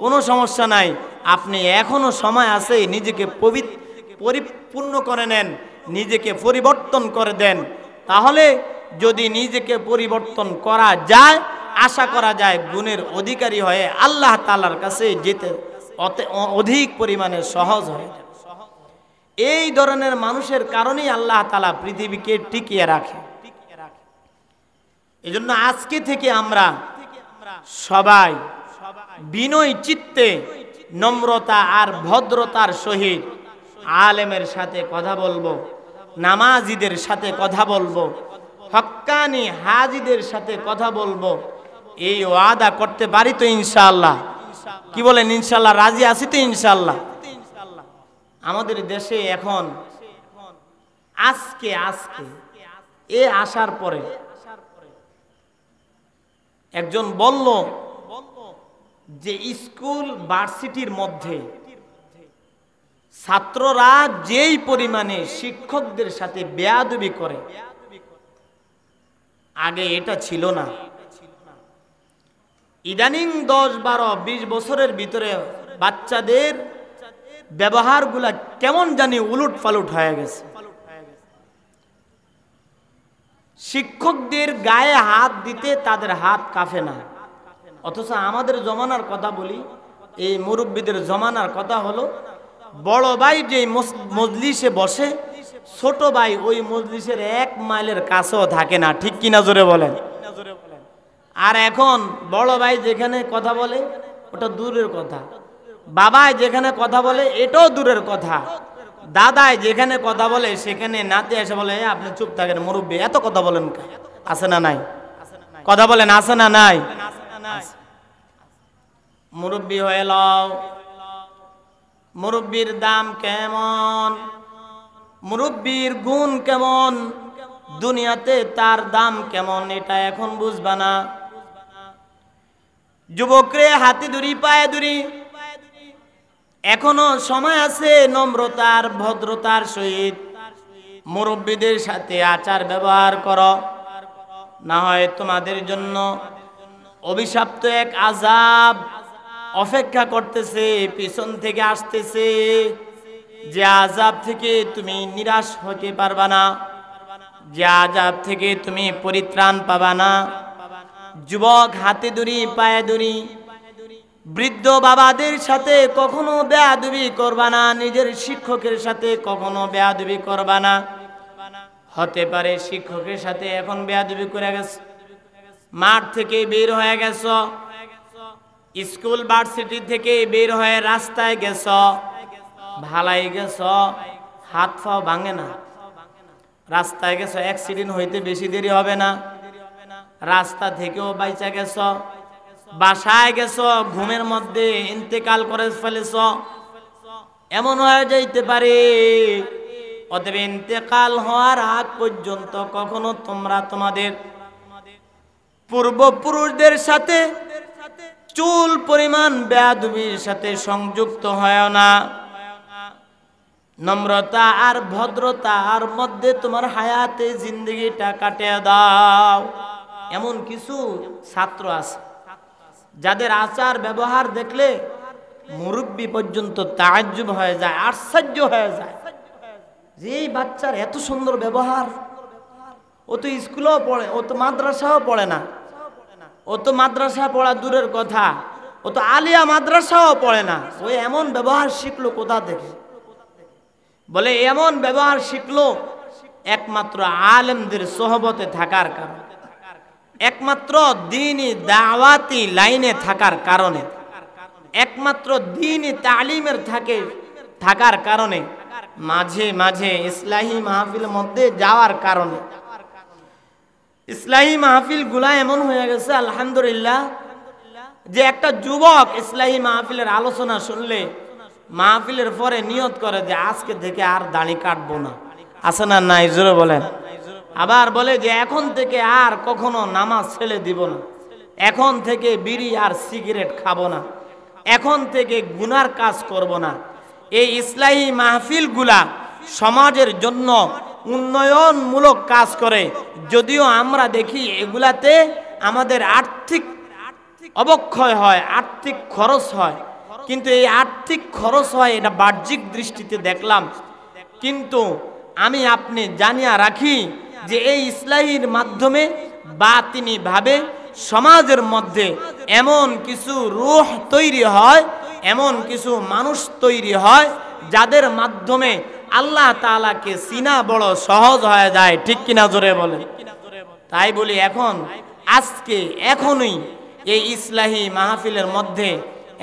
কোনো সমস্যা নাই। আপনি এখনো সময় আছে, নিজেকে পরিপূর্ণ করে নেন, নিজেকে পরিবর্তন করে দেন। তাহলে যদি নিজেকে পরিবর্তন করা যায়, আশা করা যায় গুণের অধিকারী হয়ে আল্লাহ তাআলার কাছে যেতে অধিক পরিমাণে সহজ হয়ে যাবে। এই ধরনের মানুষের কারণেই আল্লাহ তাআলা পৃথিবীকে টিকিয়ে রাখে। এজন্য আজকে থেকে আমরা সবাই বিনয় চিত্তে, নম্রতা আর ভদ্রতার সহিত আলেমের সাথে কথা বলবো, নামাজিদের সাথে কথা বলবো, হক্কানি হাজিদের সাথে কথা বলবো। এই ওয়াদা করতে পারি তো ইনশাআল্লাহ? কি বলেন ইনশাআল্লাহ? রাজি আছি তো ইনশাআল্লাহ? আমাদের দেশে এখন আজকে এ আসার পরে একজন বলল যে স্কুল ভার্সিটির মধ্যে ছাত্ররা যেই পরিমাণে শিক্ষকদের সাথে বেয়াদবি করে, আগে এটা ছিল না। ইদানিং 10, 12, 20 বছরের ভিতরে বাচ্চাদের ব্যবহারগুলা কেমন জানি উলট পালট হয়ে গেছে। শিক্ষকদের গায়ে হাত দিতে তাদের হাত কাঁপে না। অথচ আমাদের জমানার কথা বলি, এই মুরব্বীদের জমানার কথা হলো, বড় ভাই যে মজলিসে বসে, ছোট ভাই ওই মজলিসের 1 মাইলের কাছেও থাকে না। ঠিক কিনা জোরে বলেন? আর এখন বড় ভাই যেখানে কথা বলে ওটা দূরের কথা, বাবাই যেখানে কথা বলে এটাও দূরের কথা, দাদাই যেখানে কথা বলে সেখানে নাতি এসে বলে আপনি চুপ থাকেন, মুরব্বী এত কথা বলেন। আছে না নাই? কথা বলেন, আছে না নাই? মুরব্বী হয়ে লও। মুরব্বীর দাম কেমন, মুরব্বীর গুণ কেমন, দুনিয়াতে তার দাম কেমন, এটা এখন বুঝবা না। যুবকরে হাতে ধরি পায়ে ধরি, এখনো সময় আছে নম্রতার ভদ্রতার সহিত মুরব্বীদের সাথে আচার ব্যবহার করো, না হয় তোমাদের জন্য অভিশপ্ত এক আযাব অপেক্ষা করতেছে, পিছন থেকে আসতেছে। যে আযাব থেকে তুমি নিরাশ হতে পারবা না, যে আযাব থেকে তুমি পরিত্রাণ পাবা না। যুবক হাতে ধরি পায়ে ধরি, বৃদ্ধ বাবাদের সাথে কখনো বেয়াদবি করবা না, নিজের শিক্ষকের সাথে কখনো বেয়াদবি করবা না। হতে পারে শিক্ষকের সাথে এখন বেয়াদবি করে গেছ, মাঠ থেকে বের হয়ে গেছ, স্কুল ভার্সিটি থেকে বের হয়ে রাস্তায় গেছ, ভালাই গেছ, হাত পাও ভাঙে না, রাস্তায় গেছ, অ্যাক্সিডেন্ট হইতে বেশি দেরি হবে না, রাস্তা থেকেও বাইচা গেছ, বাসায় গেছ, ঘুমের মধ্যে ইন্তেকাল করে ফেলেছ, এমন হয়ে যাইতে পারে। অতএব ইন্তেকাল হওয়ার আগ পর্যন্ত কখনো তোমরা তোমাদের পূর্বপুরুষদের সাথে চুল পরিমাণ বেয়াদবির সাথে সংযুক্ত হয় না। নম্রতা আর ভদ্রতার মধ্যে তোমার হায়াতে জিন্দগিটা কাটিয়ে দাও। এমন কিছু ছাত্র আছে যাদের আচার ব্যবহার দেখলে মুরব্বী পর্যন্ত তাজ্জুব হয়ে যায়, আশ্চর্য হয়ে যায় যে এই বাচ্চার এত সুন্দর ব্যবহার। ও তো স্কুলেও পড়ে, ও তো মাদ্রাসাও পড়ে না, ও তো মাদ্রাসা পড়া দূরের কথা, ও তো আলিয়া মাদ্রাসাও পড়ে না, ওই এমন ব্যবহার শিখলো কোথা থেকে? বলে এমন ব্যবহার শিখলো একমাত্র আলেমদের সোহবতে থাকার কারণে, একমাত্র দ্বীনি দাওয়াতি লাইনে থাকার কারণে, একমাত্র দ্বীনি তালিমের থাকার কারণে, মাঝে মাঝে ইসলাহি মাহফিলের মধ্যে যাওয়ার কারণে। ইসলাহি মাহফিল গুলা এমন হয়ে গেছে আলহামদুলিল্লাহ যে একটা যুবক ইসলাহি মাহফিলের আলোচনা শুনলে মাহফিলের পরে নিয়ত করে যে আজকে থেকে আর দাড়ি কাটবো না। আছে না নাই? জোরে বলেন। আবার বলে যে এখন থেকে আর কখনো নামাজ ছেড়ে দিব না, এখন থেকে বিড়ি আর সিগারেট খাবো না, এখন থেকে গুনার কাজ করব না। এই ইসলাহি মাহফিল গুলা সমাজের জন্য উন্নয়নমূলক কাজ করে, যদিও আমরা দেখি এগুলাতে আমাদের আর্থিক অবক্ষয় হয়, আর্থিক খরচ হয়, কিন্তু এই আর্থিক খরচ হয় এটা বাহ্যিক দৃষ্টিতে দেখলাম। কিন্তু আমি আপনি জানিয়া রাখি যে এই ইসলাহির মাধ্যমে বাতিনি ভাবে সমাজের মধ্যে এমন কিছু রূহ তৈরি হয়, এমন কিছু মানুষ তৈরি হয় যাদের মাধ্যমে আল্লাহ তাআলাকে চিনা বড় সহজ হয়ে যায়। ঠিক কিনা? জোরে বলে। তাই বলি এখন আজকে এখনই এই ইসলাহি মাহফিলের মধ্যে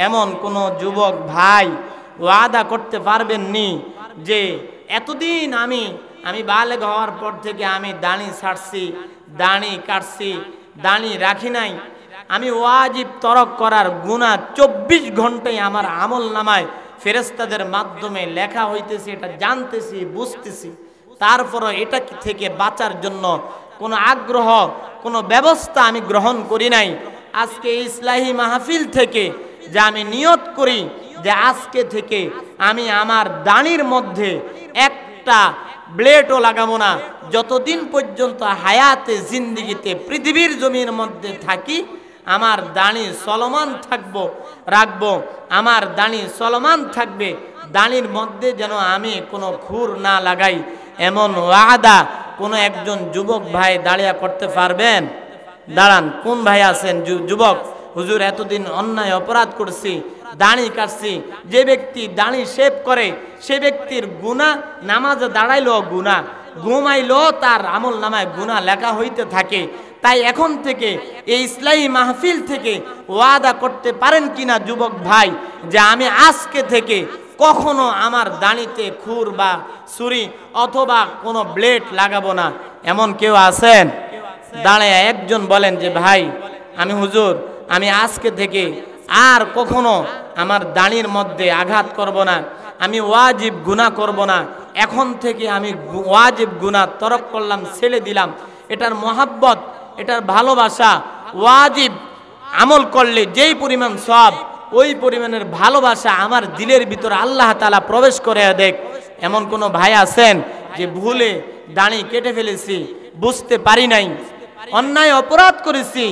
এমন কোন যুবক ভাই ওয়াদা করতে পারবেন নি যে এতদিন আমি বালেগ হওয়ার পর থেকে আমি দাড়ি ছাড়ছি, দাড়ি কাটছি, দাড়ি রাখি নাই, আমি ওয়াজিব তরক করার গুনাহ 24 ঘন্টায় আমার আমল নামায় ফেরেশতাদের মাধ্যমে লেখা হইতেছে, এটা জানতেছি, বুঝতেছি, তারপরও এটা থেকে বাঁচার জন্য কোনো আগ্রহ, কোনো ব্যবস্থা আমি গ্রহণ করি নাই। আজকে ইসলাহি মাহফিল থেকে যে আমি নিয়ত করি যে আজকে থেকে আমি আমার দাড়ির মধ্যে একটা ব্লেডও লাগাবো না, যতদিন পর্যন্ত হায়াতে জিন্দিগিতে পৃথিবীর জমির মধ্যে থাকি আমার দাড়ি চলমান রাখবো, আমার দাড়ি চলমান থাকবে, দাড়ির মধ্যে যেন আমি কোনো খুর না লাগাই, এমন ওয়াদা কোনো একজন যুবক ভাই দাঁড়িয়ে করতে পারবেন? দাঁড়ান, কোন ভাই আছেন যুবক? হুজুর এতদিন অন্যায় অপরাধ করছি, দাড়ি কাটছি। যে ব্যক্তি দাড়ি শেভ করে সে ব্যক্তির গুনাহ, নামাজে দাঁড়াইলো গুনাহ, ঘুমাইলো তার আমল নামায় গুনাহ লেখা হইতে থাকে। তাই এখন থেকে এই ইসলাহি মাহফিল থেকে ওয়াদা করতে পারেন কিনা যুবক ভাই যে আমি আজকে থেকে কখনো আমার দাড়িতে খুর বা ছুরি অথবা কোনো ব্লেড লাগাবো না? এমন কেউ আছেন? দাঁড়ায় একজন বলেন যে ভাই আমি হুজুর আমি আজকে থেকে আর কখনো আমার দাড়ির মধ্যে আঘাত করব না, আমি ওয়াজিব গুনাহ করব না, এখন থেকে আমি ওয়াজিব গুনাহ তরক করলাম, ছেড়ে দিলাম। এটার মহাব্বত, এটার ভালোবাসা, ওয়াজিব আমল করলে যেই পরিমাণ সওয়াব ওই পরিমাণের ভালোবাসা আমার দিলের ভিতরে আল্লাহ তাআলা প্রবেশ করে দেখ। এমন কোন ভাই আছেন যে ভুলে দাড়ি কেটে ফেলেছি, বুঝতে পারি নাই, অন্যায় অপরাধ করেছি,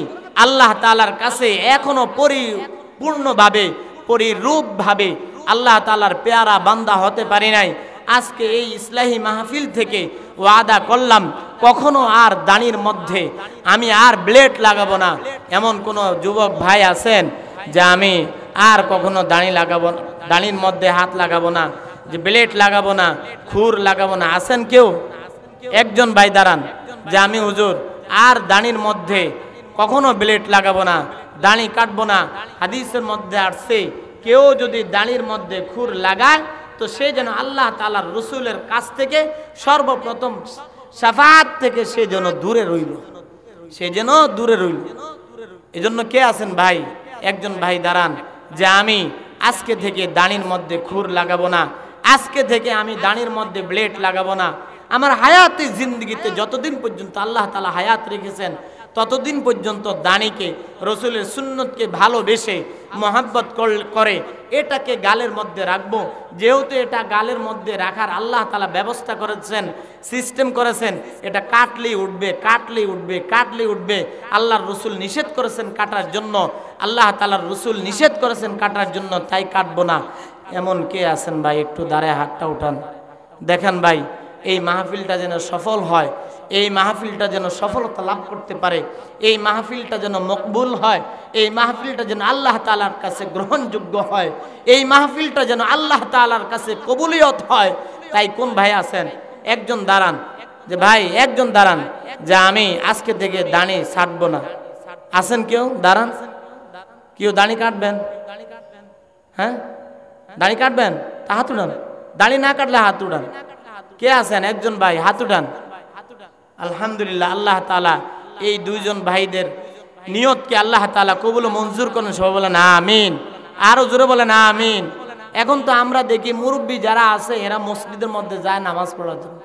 আল্লাহ তাআলার কাছে এখনো পরিপূর্ণভাবে পরিরূপভাবে আল্লাহ তাআলার পেয়ারা বান্দা হতে পারি নাই? আজকে এই ইসলাহি মাহফিল থেকে ওয়াদা করলাম কখনো আর দাড়ির মধ্যে আমি আর ব্লেড লাগাবো না। এমন কোন যুবক ভাই আছেন যে আমি আর কখনো দাড়ি লাগাবো না, দাড়ির মধ্যে হাত লাগাবো না, যে ব্লেড লাগাবো না, খুর লাগাবো না? আছেন কেউ? একজন ভাই দাঁড়ান যে আমি হুজুর আর দাড়ির মধ্যে কখনো ব্লেড লাগাবো না, দাড়ি কাটবো না। হাদিসের মধ্যে আসছে কেউ যদি দাড়ির মধ্যে খুর লাগায় তো সে যেন আল্লাহ তাআলার রাসূলের কাছ থেকে সর্বপ্রথম শাফাআত থেকে সে যেন দূরে রইল, সে যেন দূরে রইল। এজন্য কে আছেন ভাই? একজন ভাই দাঁড়ান যে আমি আজকে থেকে দাড়ির মধ্যে খুর লাগাবো না, আজকে থেকে আমি দাড়ির মধ্যে ব্লেড লাগাবো না। আমার হায়াতে জিন্দেগিতে যতদিন পর্যন্ত আল্লাহ তাআলা হায়াত রেখেছেন ততদিন পর্যন্ত দাড়িকে, রসুলের সুন্নতকে ভালোবেসে মহাব্বত করে এটাকে গালের মধ্যে রাখবো। যেহেতু এটা গালের মধ্যে রাখার আল্লাহ তাআলা ব্যবস্থা করেছেন, সিস্টেম করেছেন, এটা কাটলেই উঠবে, কাটলেই উঠবে, কাটলেই উঠবে। আল্লাহর রসুল নিষেধ করেছেন কাটার জন্য, আল্লাহ তাআলার রসুল নিষেধ করেছেন কাটার জন্য, তাই কাটবো না। এমন কে আছেন ভাই? একটু দাঁড়ায় হাতটা উঠান। দেখেন ভাই এই মাহফিলটা যেন সফল হয় এই মাহফিলটা যেন সফলতা লাভ করতে পারে, এই মাহফিলটা যেন মকবুল হয়, এই মাহফিলটা যেন আল্লাহ তাআলার কাছে গ্রহণযোগ্য হয়, এই মাহফিলটা যেন আল্লাহ তাআলার কাছে কবুলিয়ত হয়। তাই কোন ভাই আছেন একজন দাঁড়ান, যে ভাই একজন দাঁড়ান, যে আমি আজকে থেকে দাড়ি ছাড়বো না। আছেন কেউ? দাঁড়ান। কেউ দাড়ি কাটবেন? হ্যাঁ, দাড়ি কাটবেন? তা হাত উঠান। দাড়ি না কাটলে হাত উঠান। কে আছেন? একজন ভাই হাত উঠান। আলহামদুলিল্লাহ, আল্লাহ তাআলা এই দুইজন ভাইদের নিয়তকে আল্লাহ তাআলা কবুল ও মঞ্জুর করেন। সবাই বলেন আমিন। আরো জোরে বলেন আমিন। এখন তো আমরা দেখি মুরব্বী যারা আছে এরা মসজিদের মধ্যে যায় নামাজ পড়ার জন্য,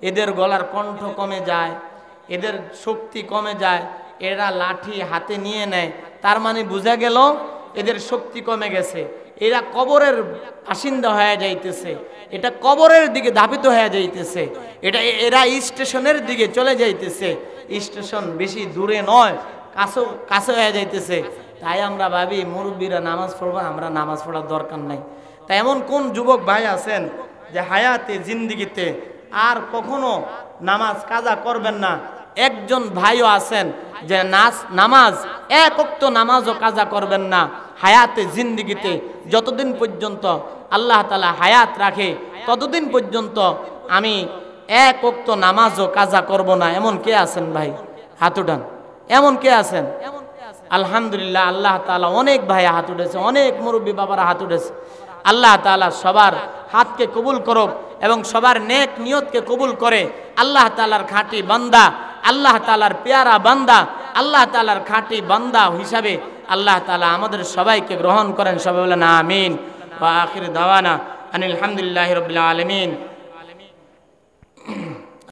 এদের গলার কণ্ঠ কমে যায়, এদের শক্তি কমে যায়, এরা লাঠি হাতে নিয়ে নেয়, তার মানে বোঝা গেল এদের শক্তি কমে গেছে, এরা কবরের বাসিন্দা হয়ে যাইতেছে, এটা কবরের দিকে ধাবিত হয়ে যাইতেছে, এটা এরা স্টেশনের দিকে চলে যাইতেছে। স্টেশন বেশি দূরে নয়, কাছে হয়ে যাইতেছে। তাই আমরা ভাবি মুরব্বীরা নামাজ পড়বো, আমরা নামাজ পড়ার দরকার নাই। তাই এমন কোন যুবক ভাই আছেন যে হায়াতে জিন্দিগিতে আর কখনো নামাজ কাজা করবেন না? একজন ভাইও আছেন যে নামাজ এক ওয়াক্ত নামাজও কাজা করবেন না হায়াতে জিন্দিগিতে। যতদিন পর্যন্ত আল্লাহ তাআলা হায়াত রাখে ততদিন পর্যন্ত আমি এক ওয়াক্ত নামাজও কাজা করব না। এমন কে আছেন ভাই? হাত উঠান। এমন কে আছেন? আলহামদুলিল্লাহ, আল্লাহ তাআলা অনেক ভাই হাত উঠেছে, অনেক মুরব্বী বাবারা হাত উঠেছে। আল্লাহ তাআলা সবার হাতকে কবুল করুক এবং সবার নেক নিয়তকে কবুল করে। আল্লাহ তাআলার খাঁটি বান্দা, আল্লাহ তাআলার পেয়ারা বান্দা, আল্লাহ তাআলার খাঁটি বান্দা হিসাবে আল্লাহ তাআলা আমাদের সবাইকে গ্রহণ করেন। সবাই বলেন আমিন। ওয়া আখির দাওয়ানা আনিল হামদুলিল্লাহি রাব্বিল আলামিন।